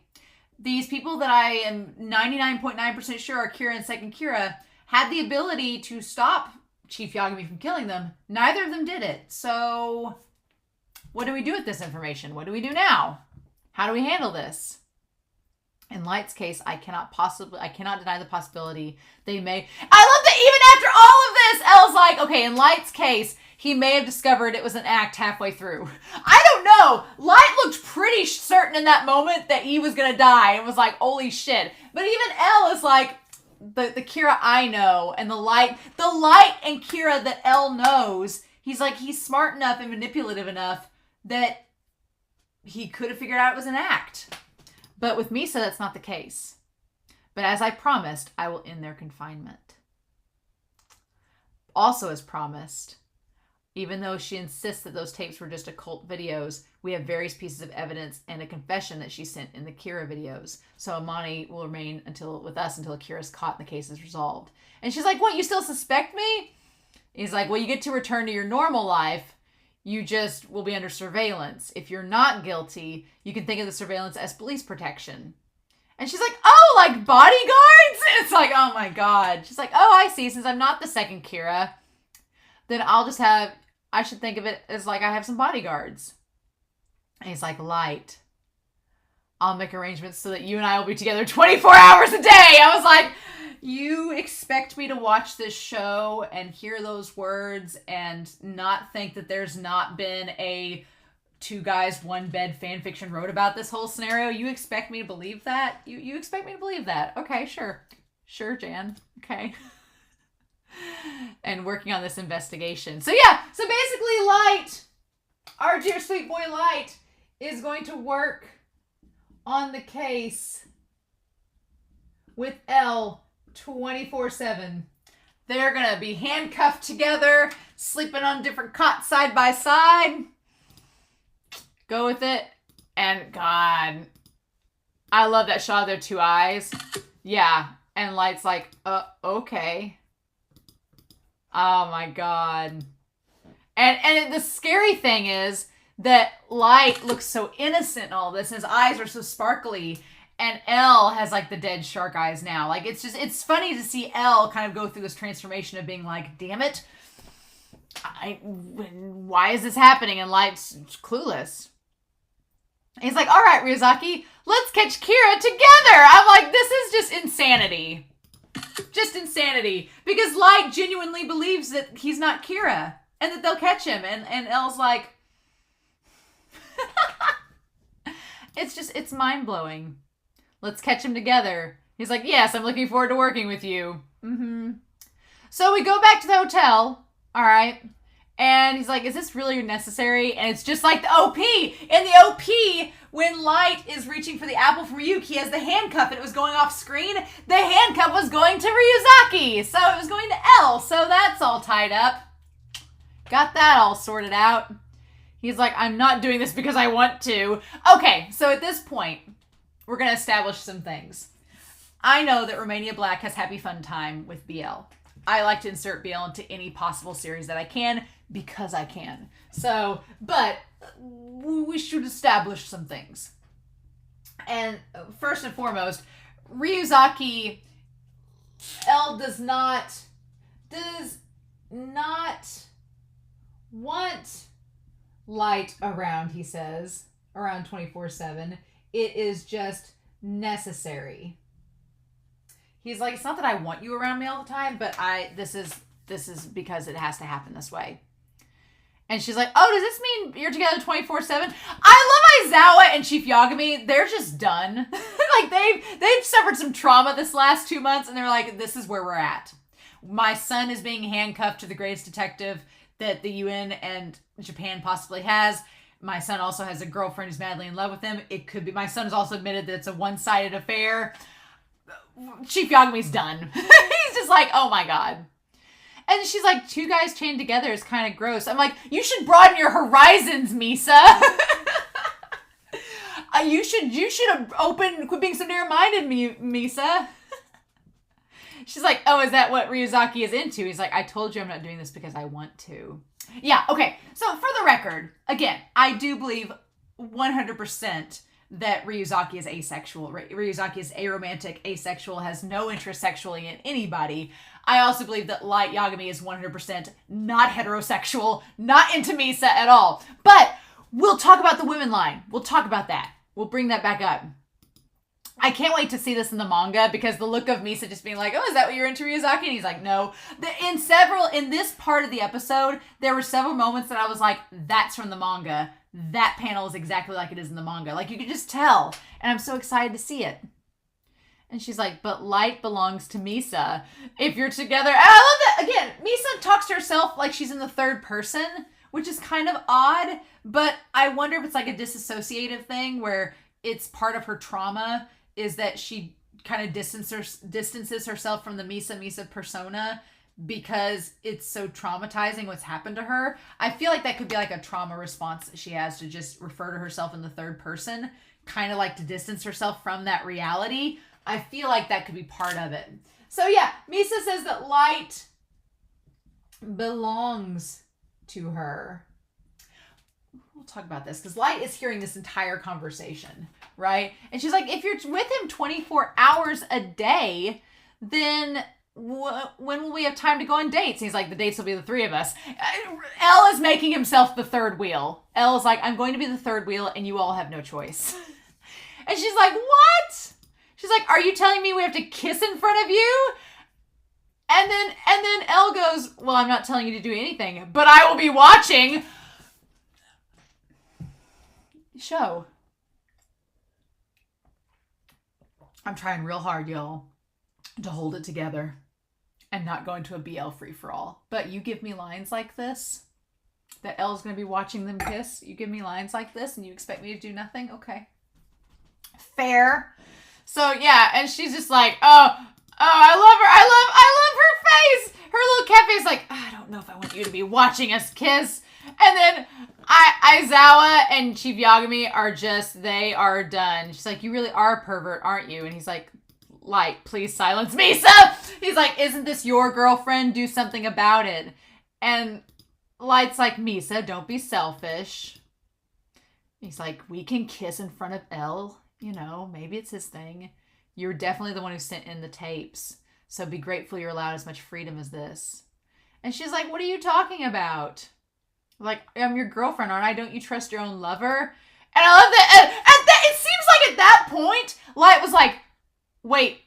these people that I am 99.9% sure are Kira and second Kira had the ability to stop Chief Yagami from killing them. Neither of them did it. So what do we do with this information? What do we do now? How do we handle this? In Light's case, I cannot deny the possibility they may. I love that even after all of this, Elle's like, okay, in Light's case, he may have discovered it was an act halfway through. I don't know. Light looked pretty certain in that moment that he was going to die and was like, holy shit. But even Elle is like, the Kira I know and the light and Kira that Elle knows, he's like, he's smart enough and manipulative enough that he could have figured out it was an act. But with Misa, that's not the case. But as I promised, I will end their confinement. Also as promised, even though she insists that those tapes were just occult videos, we have various pieces of evidence and a confession that she sent in the Kira videos. So Amani will remain with us until Kira's caught and the case is resolved. And she's like, what, you still suspect me? He's like, well, you get to return to your normal life. You just will be under surveillance. If you're not guilty, you can think of the surveillance as police protection. And she's like, oh, like bodyguards? It's like, oh my God. She's like, oh, I see. Since I'm not the second Kira, then I should think of it as like I have some bodyguards. And he's like, Light, I'll make arrangements so that you and I will be together 24 hours a day. I was like, you expect me to watch this show and hear those words and not think that there's not been a 2 guys, 1 bed fan fiction wrote about this whole scenario? You expect me to believe that? You expect me to believe that? Okay, sure. Sure, Jan. Okay. And working on this investigation. So yeah, so basically Light, our dear sweet boy Light, is going to work on the case with Elle 24/7. They're gonna be handcuffed together, sleeping on different cots side by side. Go with it. And God, I love that shot of their 2 eyes. Yeah. And Light's like, okay. Oh my God. And the scary thing is that Light looks so innocent in all this. His eyes are so sparkly. And Elle has like the dead shark eyes now. Like it's funny to see Elle kind of go through this transformation of being like, damn it. Why is this happening? And Light's clueless. He's like, all right, Ryuzaki, let's catch Kira together. I'm like, this is just insanity. Just insanity. Because Light genuinely believes that he's not Kira and that they'll catch him. And Elle's like, it's mind-blowing. Let's catch him together. He's like, yes, I'm looking forward to working with you. Mm-hmm. So we go back to the hotel. All right. And he's like, is this really necessary? And it's just like the OP. In the OP, when Light is reaching for the apple from Ryuki, he has the handcuff and it was going off screen. The handcuff was going to Ryuzaki. So it was going to Elle. So that's all tied up. Got that all sorted out. He's like, I'm not doing this because I want to. Okay, so at this point, we're going to establish some things. I know that Romania Black has happy fun time with BL. I like to insert BL into any possible series that I can because I can. So, but we should establish some things. And first and foremost, Ryuzaki, Elle does not want Light around, he says, around 24/7. It is just necessary. He's like, it's not that I want you around me all the time, but this is because it has to happen this way. And she's like, oh, does this mean you're together 24/7? I love Aizawa and Chief Yagami. They're just done. Like they've suffered some trauma this last 2 months, and they're like, this is where we're at. My son is being handcuffed to the greatest detective that the UN and Japan possibly has. My son also has a girlfriend who's madly in love with him. It could be, my son has also admitted that it's a one-sided affair. Chief Yagami's done. He's just like, oh my God. And she's like, 2 guys chained together is kind of gross. I'm like, you should broaden your horizons, Misa. You should have quit being so narrow-minded, Misa. She's like, oh, is that what Ryuzaki is into? He's like, I told you I'm not doing this because I want to. Yeah, okay. So for the record, again, I do believe 100% that Ryuzaki is asexual. Ryuzaki is aromantic, asexual, has no interest sexually in anybody. I also believe that Light Yagami is 100% not heterosexual, not into Misa at all. But we'll talk about the women line. We'll talk about that. We'll bring that back up. I can't wait to see this in the manga because the look of Misa just being like, oh, is that what you're into, Ryuzaki? And he's like, no. In this part of the episode, there were several moments that I was like, that's from the manga. That panel is exactly like it is in the manga. Like, you could just tell. And I'm so excited to see it. And she's like, but Light belongs to Misa. If you're together. And I love that. Again, Misa talks to herself like she's in the third person, which is kind of odd. But I wonder if it's like a disassociative thing where it's part of her trauma is that she kind of distances herself from the Misa persona because it's so traumatizing what's happened to her. I feel like that could be like a trauma response that she has to just refer to herself in the third person, kind of like to distance herself from that reality. I feel like that could be part of it. So yeah, Misa says that Light belongs to her. We'll talk about this because Light is hearing this entire conversation, right? And she's like, if you're with him 24 hours a day, then when will we have time to go on dates? And he's like, the dates will be the three of us. Elle is making himself the third wheel. Elle is like, I'm going to be the third wheel and you all have no choice. And she's like, what? She's like, are you telling me we have to kiss in front of you? And then Elle goes, well, I'm not telling you to do anything, but I will be watching. Show. I'm trying real hard, y'all, to hold it together and not go into a BL free-for-all. But you give me lines like this, that Elle's going to be watching them kiss. You give me lines like this and you expect me to do nothing? Okay. Fair. So, yeah, and she's just like, oh, I love her. I love her face. Her little cat face, like, I don't know if I want you to be watching us kiss. And then Aizawa and Chief Yagami are just, they are done. She's like, you really are a pervert, aren't you? And he's like, Light, please silence Misa. He's like, isn't this your girlfriend? Do something about it. And Light's like, Misa, don't be selfish. He's like, we can kiss in front of Elle. You know, maybe it's his thing. You're definitely the one who sent in the tapes. So be grateful you're allowed as much freedom as this. And she's like, what are you talking about? Like, I'm your girlfriend, aren't I? Don't you trust your own lover? And I love that. It seems like at that point, Light was like, wait,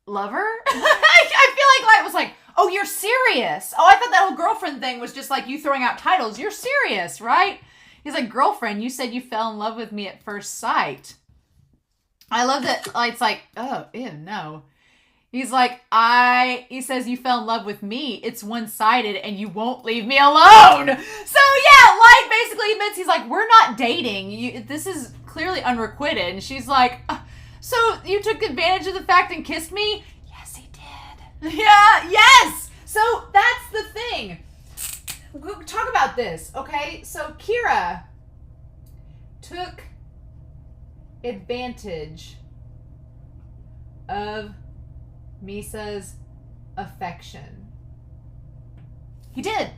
lover? I feel like Light was like, oh, you're serious. Oh, I thought that whole girlfriend thing was just like you throwing out titles. You're serious, right? He's like, girlfriend, you said you fell in love with me at first sight. I love that Light's like, oh, ew, no. He's like, he says you fell in love with me. It's one-sided and you won't leave me alone. So yeah, Light basically admits, he's like, we're not dating. This is clearly unrequited. And she's like, so you took advantage of the fact and kissed me? Yes, he did. Yeah, yes. So that's the thing. We'll talk about this, okay? So Kira took advantage of Misa's affection. He did.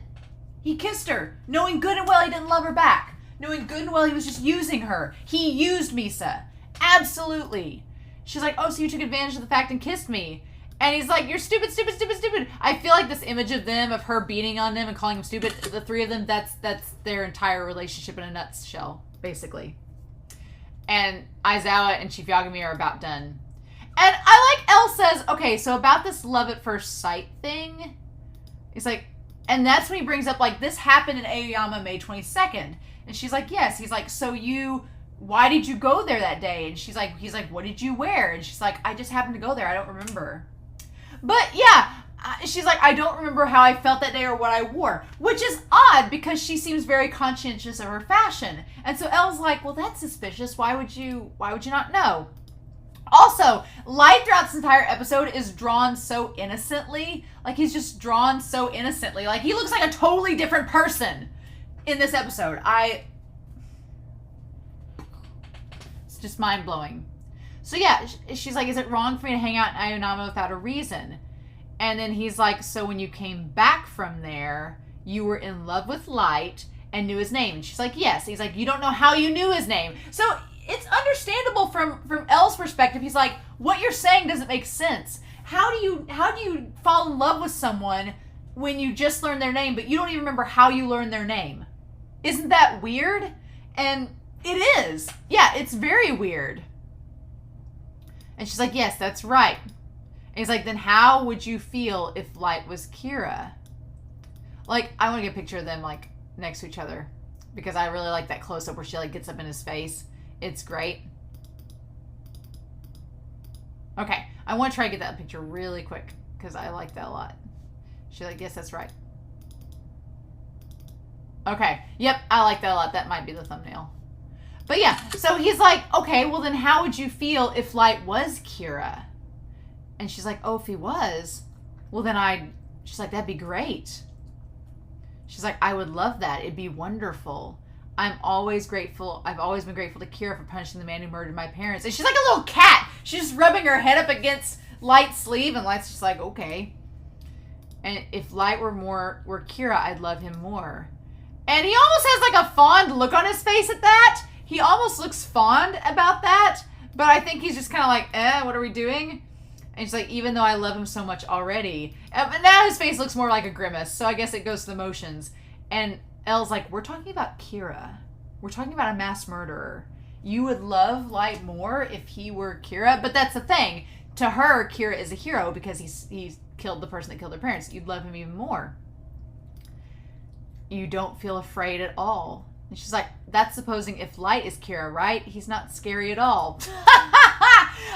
He kissed her, knowing good and well he didn't love her back. Knowing good and well he was just using her. He used Misa. Absolutely. She's like, oh, so you took advantage of the fact and kissed me. And he's like, you're stupid, stupid, stupid, stupid. I feel like this image of them, of her beating on him and calling him stupid, the three of them, that's their entire relationship in a nutshell, basically. And Aizawa and Chief Yagami are about done. And I like Elle says, okay, so about this love at first sight thing, it's like, and that's when he brings up, like, this happened in Aoyama May 22nd. And she's like, yes. He's like, so why did you go there that day? And he's like, what did you wear? And she's like, I just happened to go there. I don't remember. But yeah, she's like, I don't remember how I felt that day or what I wore, which is odd because she seems very conscientious of her fashion. And so Elle's like, well, that's suspicious. Why would you not know? Also, Light throughout this entire episode is drawn so innocently. Like, he's just drawn so innocently. Like, he looks like a totally different person in this episode. It's just mind-blowing. So yeah, she's like, is it wrong for me to hang out in Aonama without a reason? And then he's like, so when you came back from there, you were in love with Light and knew his name. And she's like, yes. He's like, you don't know how you knew his name. So it's understandable from Elle's perspective. He's like, what you're saying doesn't make sense. How do you fall in love with someone when you just learned their name, but you don't even remember how you learned their name? Isn't that weird? And it is. Yeah, it's very weird. And she's like, yes, that's right. And he's like, then how would you feel if Light was Kira? Like, I want to get a picture of them, like, next to each other. Because I really like that close-up where she, like, gets up in his face. It's great. Okay, I want to try to get that picture really quick. Because I like that a lot. She's like, yes, that's right. Okay, yep, I like that a lot. That might be the thumbnail. But yeah, so he's like, okay, well then how would you feel if Light was Kira? And she's like, oh, if he was, well then she's like, that'd be great. She's like, I would love that. It'd be wonderful. I'm always grateful. I've always been grateful to Kira for punishing the man who murdered my parents. And she's like a little cat. She's just rubbing her head up against Light's sleeve, and Light's just like, okay. And if Light were Kira, I'd love him more. And he almost has like a fond look on his face at that. He almost looks fond about that, but I think he's just kind of like, what are we doing? And she's like, even though I love him so much already. And now his face looks more like a grimace, so I guess it goes to the motions. And Elle's like, we're talking about Kira. We're talking about a mass murderer. You would love Light more if he were Kira, but that's the thing. To her, Kira is a hero because he's killed the person that killed her parents. You'd love him even more. You don't feel afraid at all. And she's like, that's supposing if Light is Kira, right? He's not scary at all.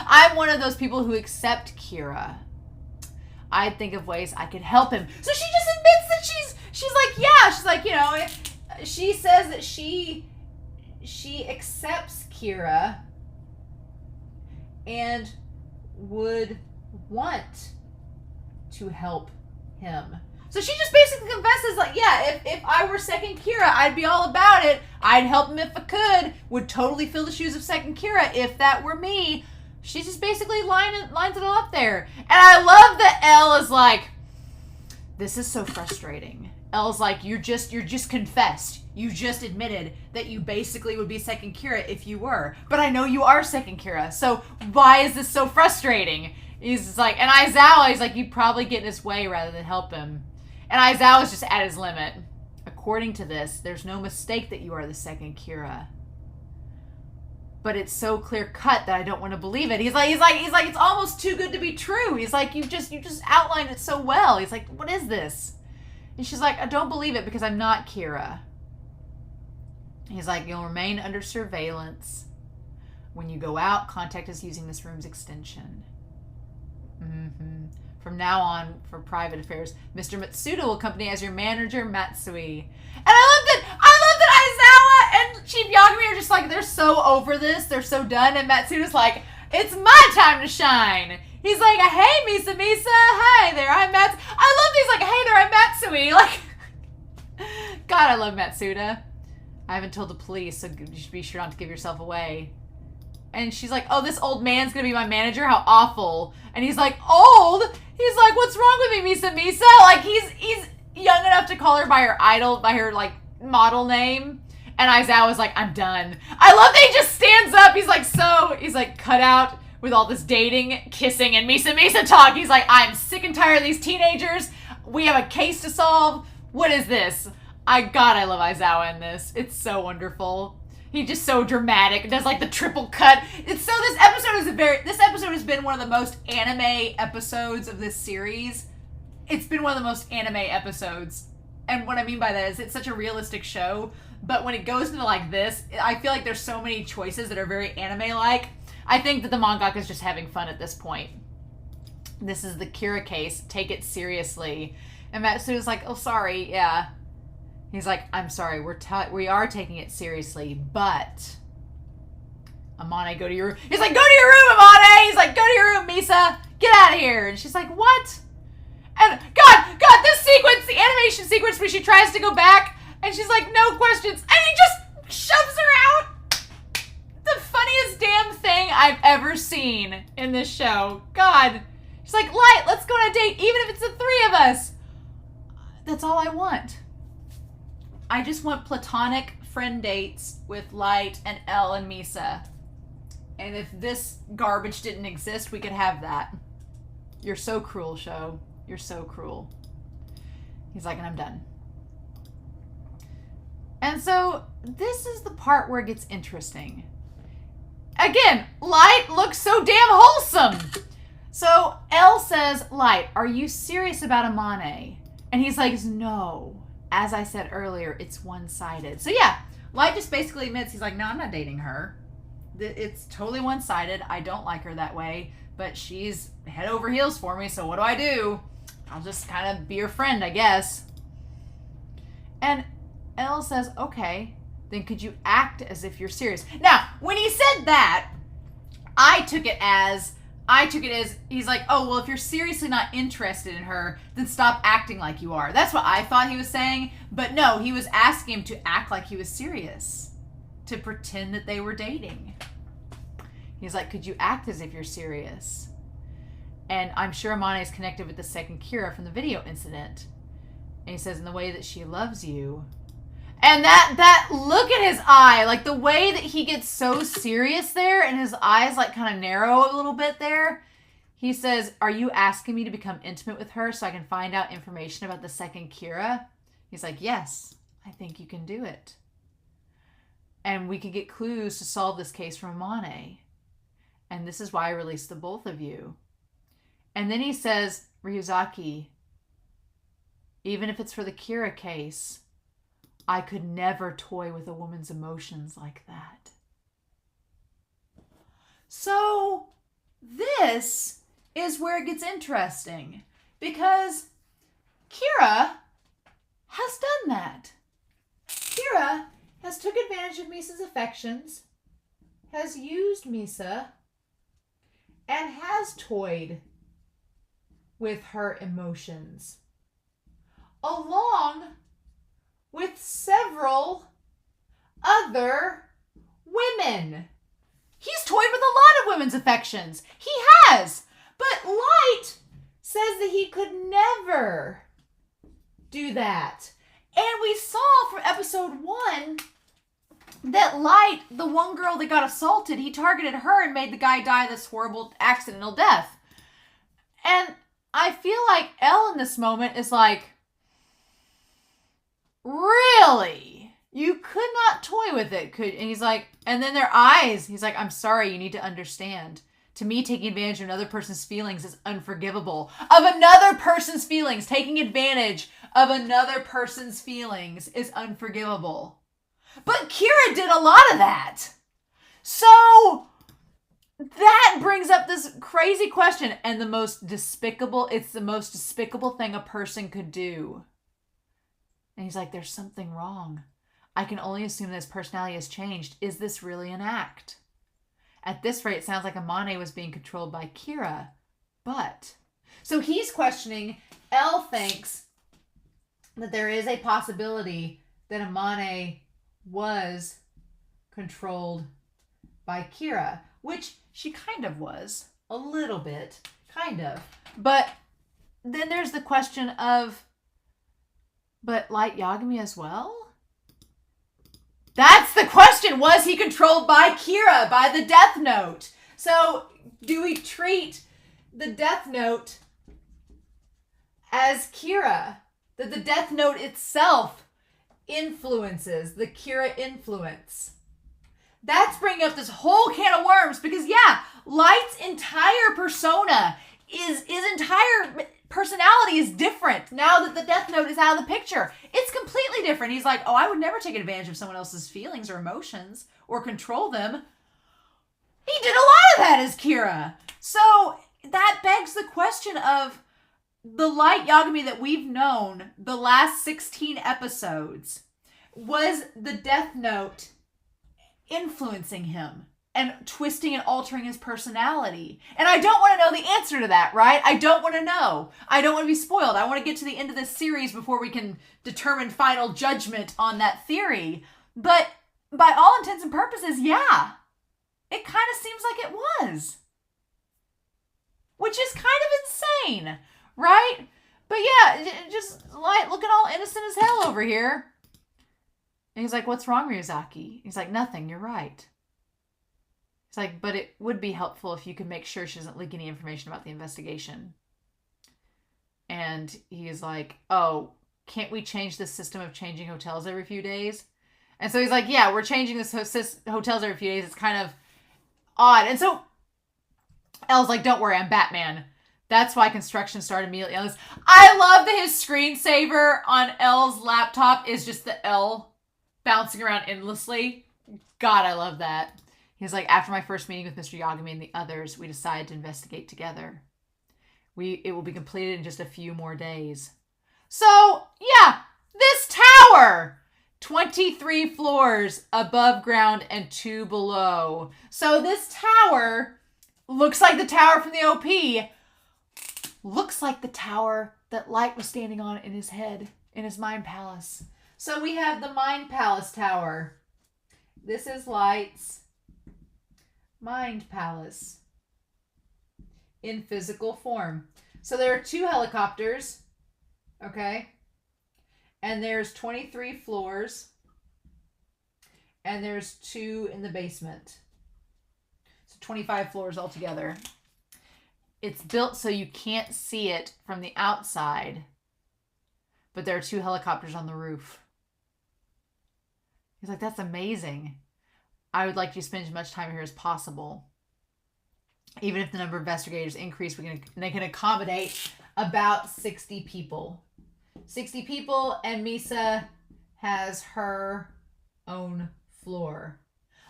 I'm one of those people who accept Kira. I'd think of ways I could help him. So she just admits that she's like, yeah. She's like, you know, she says that she accepts Kira and would want to help him. So she just basically confesses, like, yeah, if I were second Kira, I'd be all about it. I'd help him if I could. Would totally fill the shoes of second Kira if that were me. She just basically lines it all up there. And I love that Elle is like, this is so frustrating. Elle's like, you just confessed. You just admitted that you basically would be second Kira if you were. But I know you are second Kira. So why is this so frustrating? He's like, and Aizawa, he's like, you'd probably get in his way rather than help him. And Aizawa's just at his limit. According to this, there's no mistake that you are the second Kira. But it's so clear cut that I don't want to believe it. He's like, it's almost too good to be true. He's like, you just outlined it so well. He's like, what is this? And she's like, I don't believe it because I'm not Kira. He's like, you'll remain under surveillance. When you go out, contact us using this room's extension. Mm-hmm. From now on, for private affairs, Mr. Matsuda will accompany as your manager, Matsui. And I love that Aizawa and Chief Yagami are just like, they're so over this, they're so done, and Matsuda's like, it's my time to shine. He's like, hey, Misa, hi there, I'm Mats. I love these, like, hey there, I'm Matsui. Like, God, I love Matsuda. I haven't told the police, so you should be sure not to give yourself away. And she's like, oh, this old man's gonna be my manager? How awful. And he's like, old? He's like, what's wrong with me, Misa? Like, he's young enough to call her by her idol, by her, like, model name. And Aizawa's like, I'm done. I love that he just stands up. He's like cut out with all this dating, kissing, and Misa talk. He's like, I'm sick and tired of these teenagers. We have a case to solve. What is this? God, I love Aizawa in this. It's so wonderful. He's just so dramatic. It does like the triple cut. This episode has been one of the most anime episodes of this series. It's been one of the most anime episodes. And what I mean by that is it's such a realistic show, but when it goes into like this, I feel like there's so many choices that are very anime-like. I think that the mangaka is just having fun at this point. This is the Kira case. Take it seriously. And Matsuda's like, oh, sorry, yeah. He's like, I'm sorry, we are taking it seriously, but Amane, go to your room. He's like, go to your room, Amane! He's like, go to your room, Misa! Get out of here! And she's like, what? And God, this sequence, the animation sequence where she tries to go back, and she's like, no questions, and he just shoves her out! The funniest damn thing I've ever seen in this show. God. She's like, Light, let's go on a date, even if it's the three of us. That's all I want. I just want platonic friend dates with Light and Elle and Misa. And if this garbage didn't exist, we could have that. You're so cruel, show. You're so cruel. He's like, and I'm done. And so this is the part where it gets interesting. Again, Light looks so damn wholesome. So Elle says, Light, are you serious about Amane? And he's like, no. As I said earlier, it's one-sided. So yeah, Light just basically admits, he's like, no, I'm not dating her. It's totally one-sided. I don't like her that way, but she's head over heels for me, so what do? I'll just kind of be her friend, I guess. And Elle says, okay, then could you act as if you're serious? Now, when he said that, I took it as, he's like, oh, well, if you're seriously not interested in her, then stop acting like you are. That's what I thought he was saying. But no, he was asking him to act like he was serious. To pretend that they were dating. He's like, could you act as if you're serious? And I'm sure Amane is connected with the second Kira from the video incident. And he says, in the way that she loves you. And that look at his eye, like the way that he gets so serious there and his eyes like kind of narrow a little bit there. he says, are you asking me to become intimate with her so I can find out information about the second Kira? He's like, yes, I think you can do it. And we could get clues to solve this case from Amane. And this is why I released the both of you. And then he says, Ryuzaki, even if it's for the Kira case, I could never toy with a woman's emotions like that. So this is where it gets interesting, because Kira has done that. Kira has took advantage of Misa's affections, has used Misa, and has toyed with her emotions, along with several other women. He's toyed with a lot of women's affections. He has. But Light says that he could never do that. And we saw from episode 1 that Light, the one girl that got assaulted, he targeted her and made the guy die this horrible accidental death. And I feel like Elle in this moment is like, really? You could not toy with it, could? And he's like, and then their eyes, he's like, I'm sorry, you need to understand. To me, taking advantage of another person's feelings is unforgivable. Of another person's feelings, taking advantage of another person's feelings is unforgivable. But Kira did a lot of that. So that brings up this crazy question. And the most despicable, it's the most despicable thing a person could do. And he's like, there's something wrong. I can only assume that his personality has changed. Is this really an act? At this rate, it sounds like Amane was being controlled by Kira. But, so he's questioning. Elle thinks that there is a possibility that Amane was controlled by Kira, which she kind of was. A little bit. Kind of. But then there's the question of, but Light Yagami as well? That's the question. Was he controlled by Kira, by the Death Note? So do we treat the Death Note as Kira? That the Death Note itself influences the Kira influence? That's bringing up this whole can of worms, because yeah, Light's entire persona his entire personality is different now that the Death Note is out of the picture. It's completely different. He's like, oh, I would never take advantage of someone else's feelings or emotions or control them. He did a lot of that as Kira. So that begs the question of the Light Yagami that we've known the last 16 episodes. Was the Death Note influencing him and twisting and altering his personality? And I don't want to know the answer to that, right? I don't want to know. I don't want to be spoiled. I want to get to the end of this series before we can determine final judgment on that theory. But by all intents and purposes, yeah, it kind of seems like it was. Which is kind of insane, right? But yeah, just like looking all innocent as hell over here. And he's like, what's wrong, Ryuzaki? He's like, nothing, you're right. It's like, but it would be helpful if you could make sure she doesn't leak any information about the investigation. And he's like, oh, can't we change the system of changing hotels every few days? And so he's like, yeah, we're changing this hotels every few days. It's kind of odd. And so Elle's like, don't worry, I'm Batman. That's why construction started immediately on this. I love that his screensaver on Elle's laptop is just the L bouncing around endlessly. God, I love that. He's like, after my first meeting with Mr. Yagami and the others, we decided to investigate together. It will be completed in just a few more days. So, yeah, this tower, 23 floors above ground and 2 below. So this tower looks like the tower from the OP. Looks like the tower that Light was standing on in his head, in his mind palace. So we have the Mind Palace Tower. This is Light's Mind Palace in physical form. So there are 2 helicopters, okay? And there's 23 floors. And there's 2 in the basement. So 25 floors altogether. It's built so you can't see it from the outside. But there are 2 helicopters on the roof. He's like, that's amazing. I would like you to spend as much time here as possible. Even if the number of investigators increase, they can accommodate about 60 people. 60 people, and Misa has her own floor.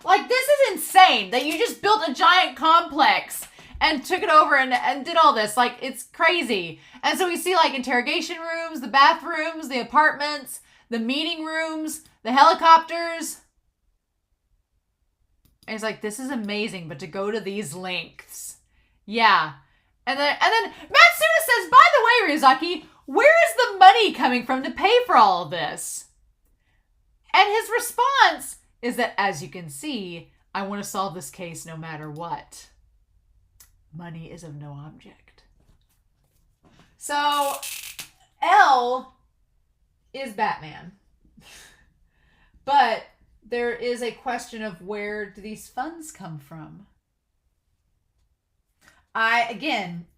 Like, this is insane that you just built a giant complex and took it over and did all this. Like, it's crazy. And so we see, like, interrogation rooms, the bathrooms, the apartments, the meeting rooms, the helicopters. And he's like, this is amazing, but to go to these lengths. Yeah. And then Matsuna says, by the way, Ryuzaki, where is the money coming from to pay for all of this? And his response is that, as you can see, I want to solve this case no matter what. Money is of no object. So, L is Batman. But there is a question of where do these funds come from?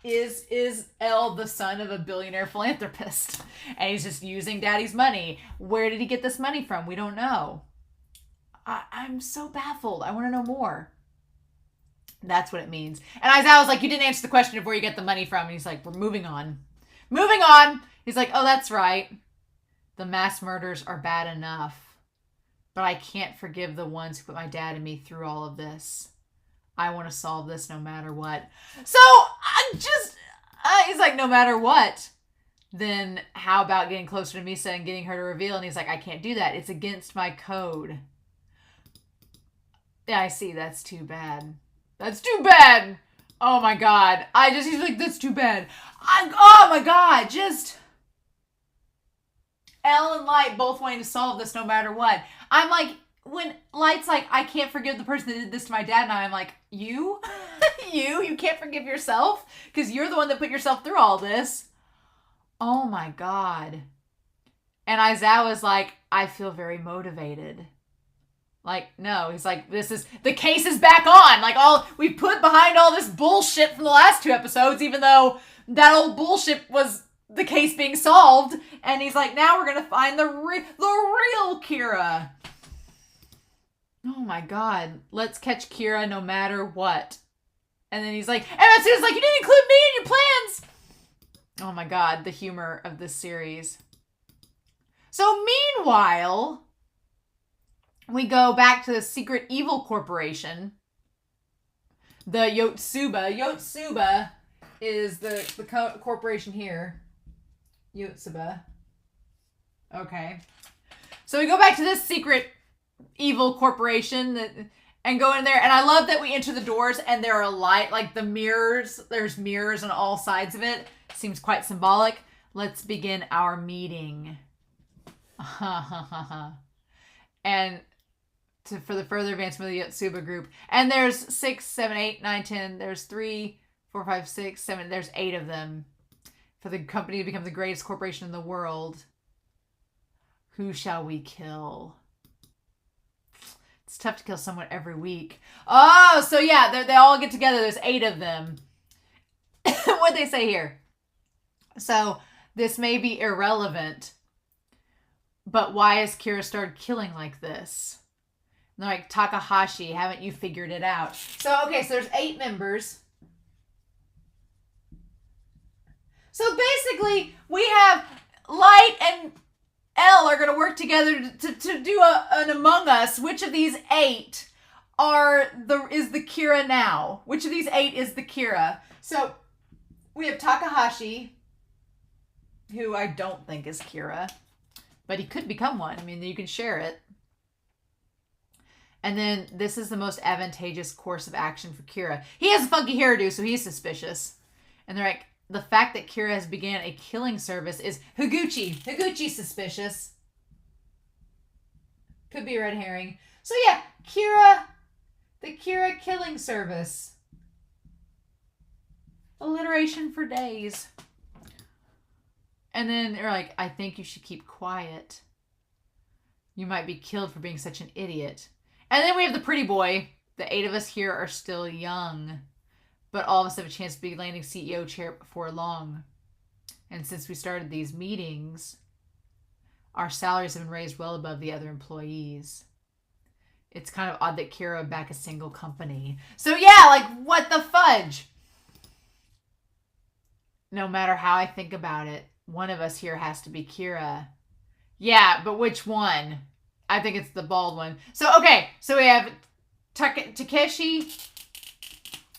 Is L the son of a billionaire philanthropist? And he's just using daddy's money. Where did he get this money from? We don't know. I'm so baffled. I want to know more. That's what it means. And Aizawa was like, you didn't answer the question of where you get the money from. And he's like, we're moving on. Moving on. He's like, oh, that's right. The mass murders are bad enough. But I can't forgive the ones who put my dad and me through all of this. I want to solve this no matter what. So, he's like, no matter what. Then how about getting closer to Misa and getting her to reveal? And he's like, I can't do that. It's against my code. Yeah, I see. That's too bad. That's too bad. Oh my God. He's like, that's too bad. Oh my God. L and Light both wanting to solve this no matter what. I'm like, when Light's like, I can't forgive the person that did this to my dad, and I'm like, you? You can't forgive yourself? Because you're the one that put yourself through all this. Oh my God. And Aizawa's like, I feel very motivated. Like, no, he's like, the case is back on. Like, we put behind all this bullshit from the last 2 episodes, even though that old bullshit was the case being solved. And he's like, now we're going to find the real Kira. Oh my God. Let's catch Kira no matter what. And then he's like, and Matsuda's like, you didn't include me in your plans. Oh my God, the humor of this series. So meanwhile, we go back to the secret evil corporation. The Yotsuba. Yotsuba is the corporation here. Yotsuba. Okay. So we go back to this secret evil corporation and go in there. And I love that we enter the doors and there are light, like the mirrors. There's mirrors on all sides of it. Seems quite symbolic. Let's begin our meeting. And for the further advancement of the Yotsuba Group. And there's 6, 7, 8, 9, 10. There's 3, 4, 5, 6, 7. There's 8 of them. For the company to become the greatest corporation in the world. Who shall we kill? It's tough to kill someone every week. Oh, so yeah, they all get together. There's 8 of them. What'd they say here? So this may be irrelevant, but why has Kira started killing like this? And they're like, Takahashi, haven't you figured it out? So, okay, so there's 8 members. So basically, we have Light and L are going to work together to do an Among Us. Which of these 8 is the Kira now? Which of these 8 is the Kira? So we have Takahashi, who I don't think is Kira, but he could become one. I mean, you can share it. And then this is the most advantageous course of action for Kira. He has a funky hairdo, so he's suspicious. And they're like, the fact that Kira has began a killing service is Higuchi. Higuchi's suspicious. Could be a red herring. So yeah, the Kira killing service. Alliteration for days. And then they're like, I think you should keep quiet. You might be killed for being such an idiot. And then we have the pretty boy. The 8 of us here are still young. but all of us have a chance to be landing CEO chair before long. And since we started these meetings, our salaries have been raised well above the other employees. It's kind of odd that Kira would back a single company. So yeah, like, what the fudge? No matter how I think about it, one of us here has to be Kira. Yeah, but which one? I think it's the bald one. So, okay. So we have Takeshi.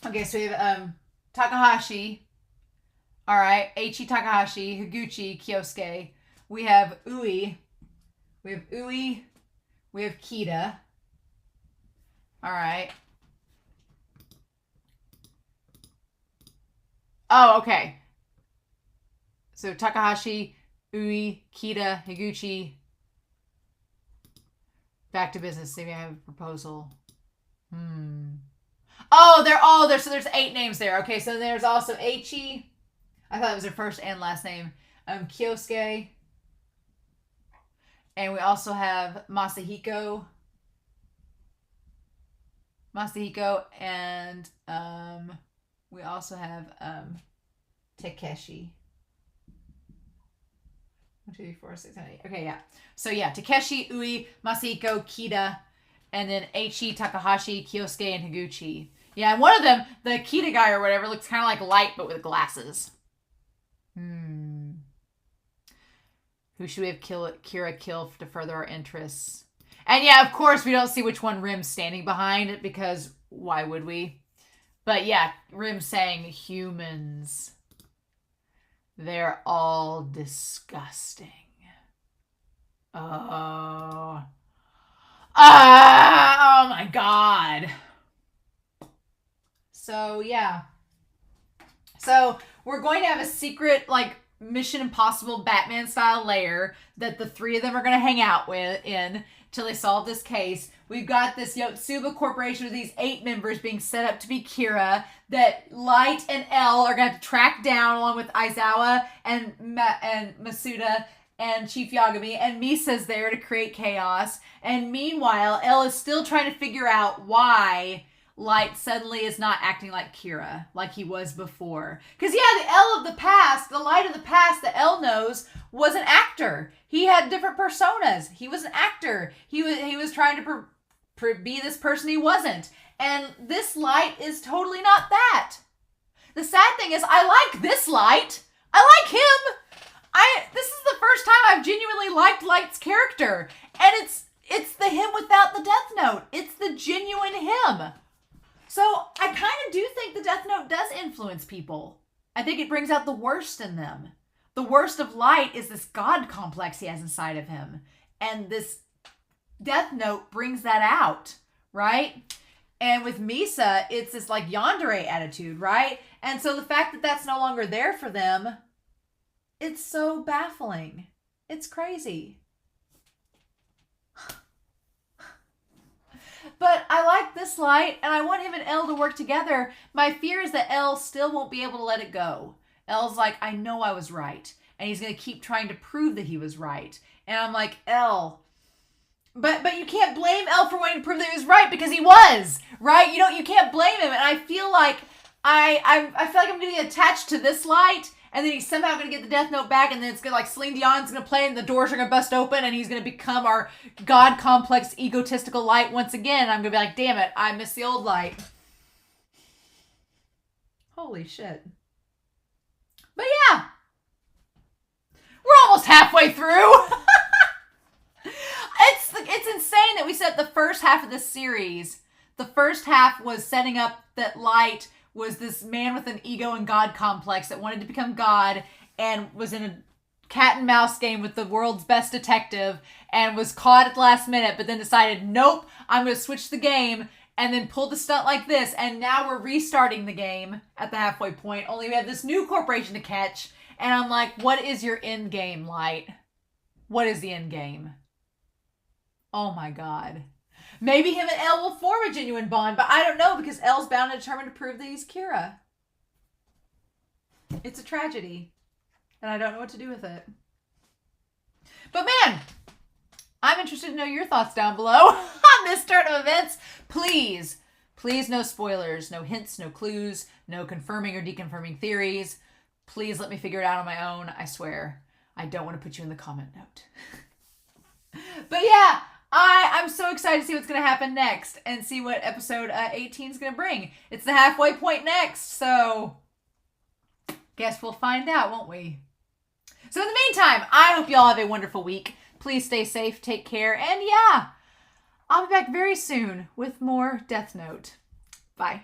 Okay, so we have Takahashi. All right. Eiichi Takahashi, Higuchi, Kyosuke. We have Ui. We have Ui. We have Kita. All right. Oh, okay. So Takahashi, Ui, Kita, Higuchi. Back to business. Maybe I have a proposal. Oh, they're all there. So there's 8 names there. Okay, so there's also Eiichi. I thought it was their first and last name. Kyosuke. And we also have Masahiko. And we also have Takeshi. 1, 2, 3, 4, 6, 7, 8. Okay, yeah. So yeah, Takeshi, Ui, Masahiko, Kita, and then Eiichi, Takahashi, Kyosuke, and Higuchi. Yeah, and one of them, the Kita guy or whatever, looks kind of like Light, but with glasses. Who should we have Kira kill to further our interests? And yeah, of course, we don't see which one Rim's standing behind, because why would we? But yeah, Rim's saying humans. They're all disgusting. Oh. Oh my god. So, yeah. So, we're going to have a secret, like, Mission Impossible Batman-style lair that the 3 of them are going to hang out in till they solve this case. We've got this Yotsuba Corporation with these 8 members being set up to be Kira that Light and L are going to track down along with Aizawa and Masuda and Chief Yagami, and Misa's there to create chaos. And meanwhile, L is still trying to figure out why Light suddenly is not acting like Kira, like he was before. Because, yeah, the L of the past, the Light of the past that L knows, was an actor. He had different personas. He was an actor. He was trying to be this person he wasn't. And this Light is totally not that. The sad thing is, I like this Light. I like him. This is the first time I've genuinely liked Light's character. And it's the him without the Death Note. It's the genuine him. So I kind of do think the Death Note does influence people. I think it brings out the worst in them. The worst of Light is this God complex he has inside of him. And this Death Note brings that out, right? And with Misa, it's this like yandere attitude, right? And so the fact that that's no longer there for them, it's so baffling. It's crazy. But I like this Light, and I want him and L to work together. My fear is that L still won't be able to let it go. L's like, I know I was right. And he's going to keep trying to prove that he was right. And I'm like, L. But you can't blame L for wanting to prove that he was right, because he was, right? You can't blame him. And I feel like I feel like I'm going to get attached to this Light, and then he's somehow going to get the Death Note back, and then it's going to, like, Celine Dion's going to play, and the doors are going to bust open, and he's going to become our God complex, egotistical Light once again. I'm going to be like, damn it, I miss the old Light. Holy shit. But yeah. We're almost halfway through. It's insane that we set the first half of this series. The first half was setting up that Light was this man with an ego and God complex that wanted to become God and was in a cat and mouse game with the world's best detective and was caught at the last minute, but then decided, nope, I'm going to switch the game, and then pulled the stunt like this. And now we're restarting the game at the halfway point, only we have this new corporation to catch. And I'm like, what is your end game, Light? What is the end game? Oh my God. Maybe him and L will form a genuine bond, but I don't know, because L's bound and determined to prove that he's Kira. It's a tragedy, and I don't know what to do with it. But man, I'm interested to know your thoughts down below on this turn of events. Please Please, no spoilers, no hints, no clues, no confirming or deconfirming theories. Please let me figure it out on my own. I swear. I don't want to put you in the comment note. But yeah, I'm so excited to see what's going to happen next and see what episode 18 is going to bring. It's the halfway point next, so guess we'll find out, won't we? So in the meantime, I hope y'all have a wonderful week. Please stay safe, take care, and yeah, I'll be back very soon with more Death Note. Bye.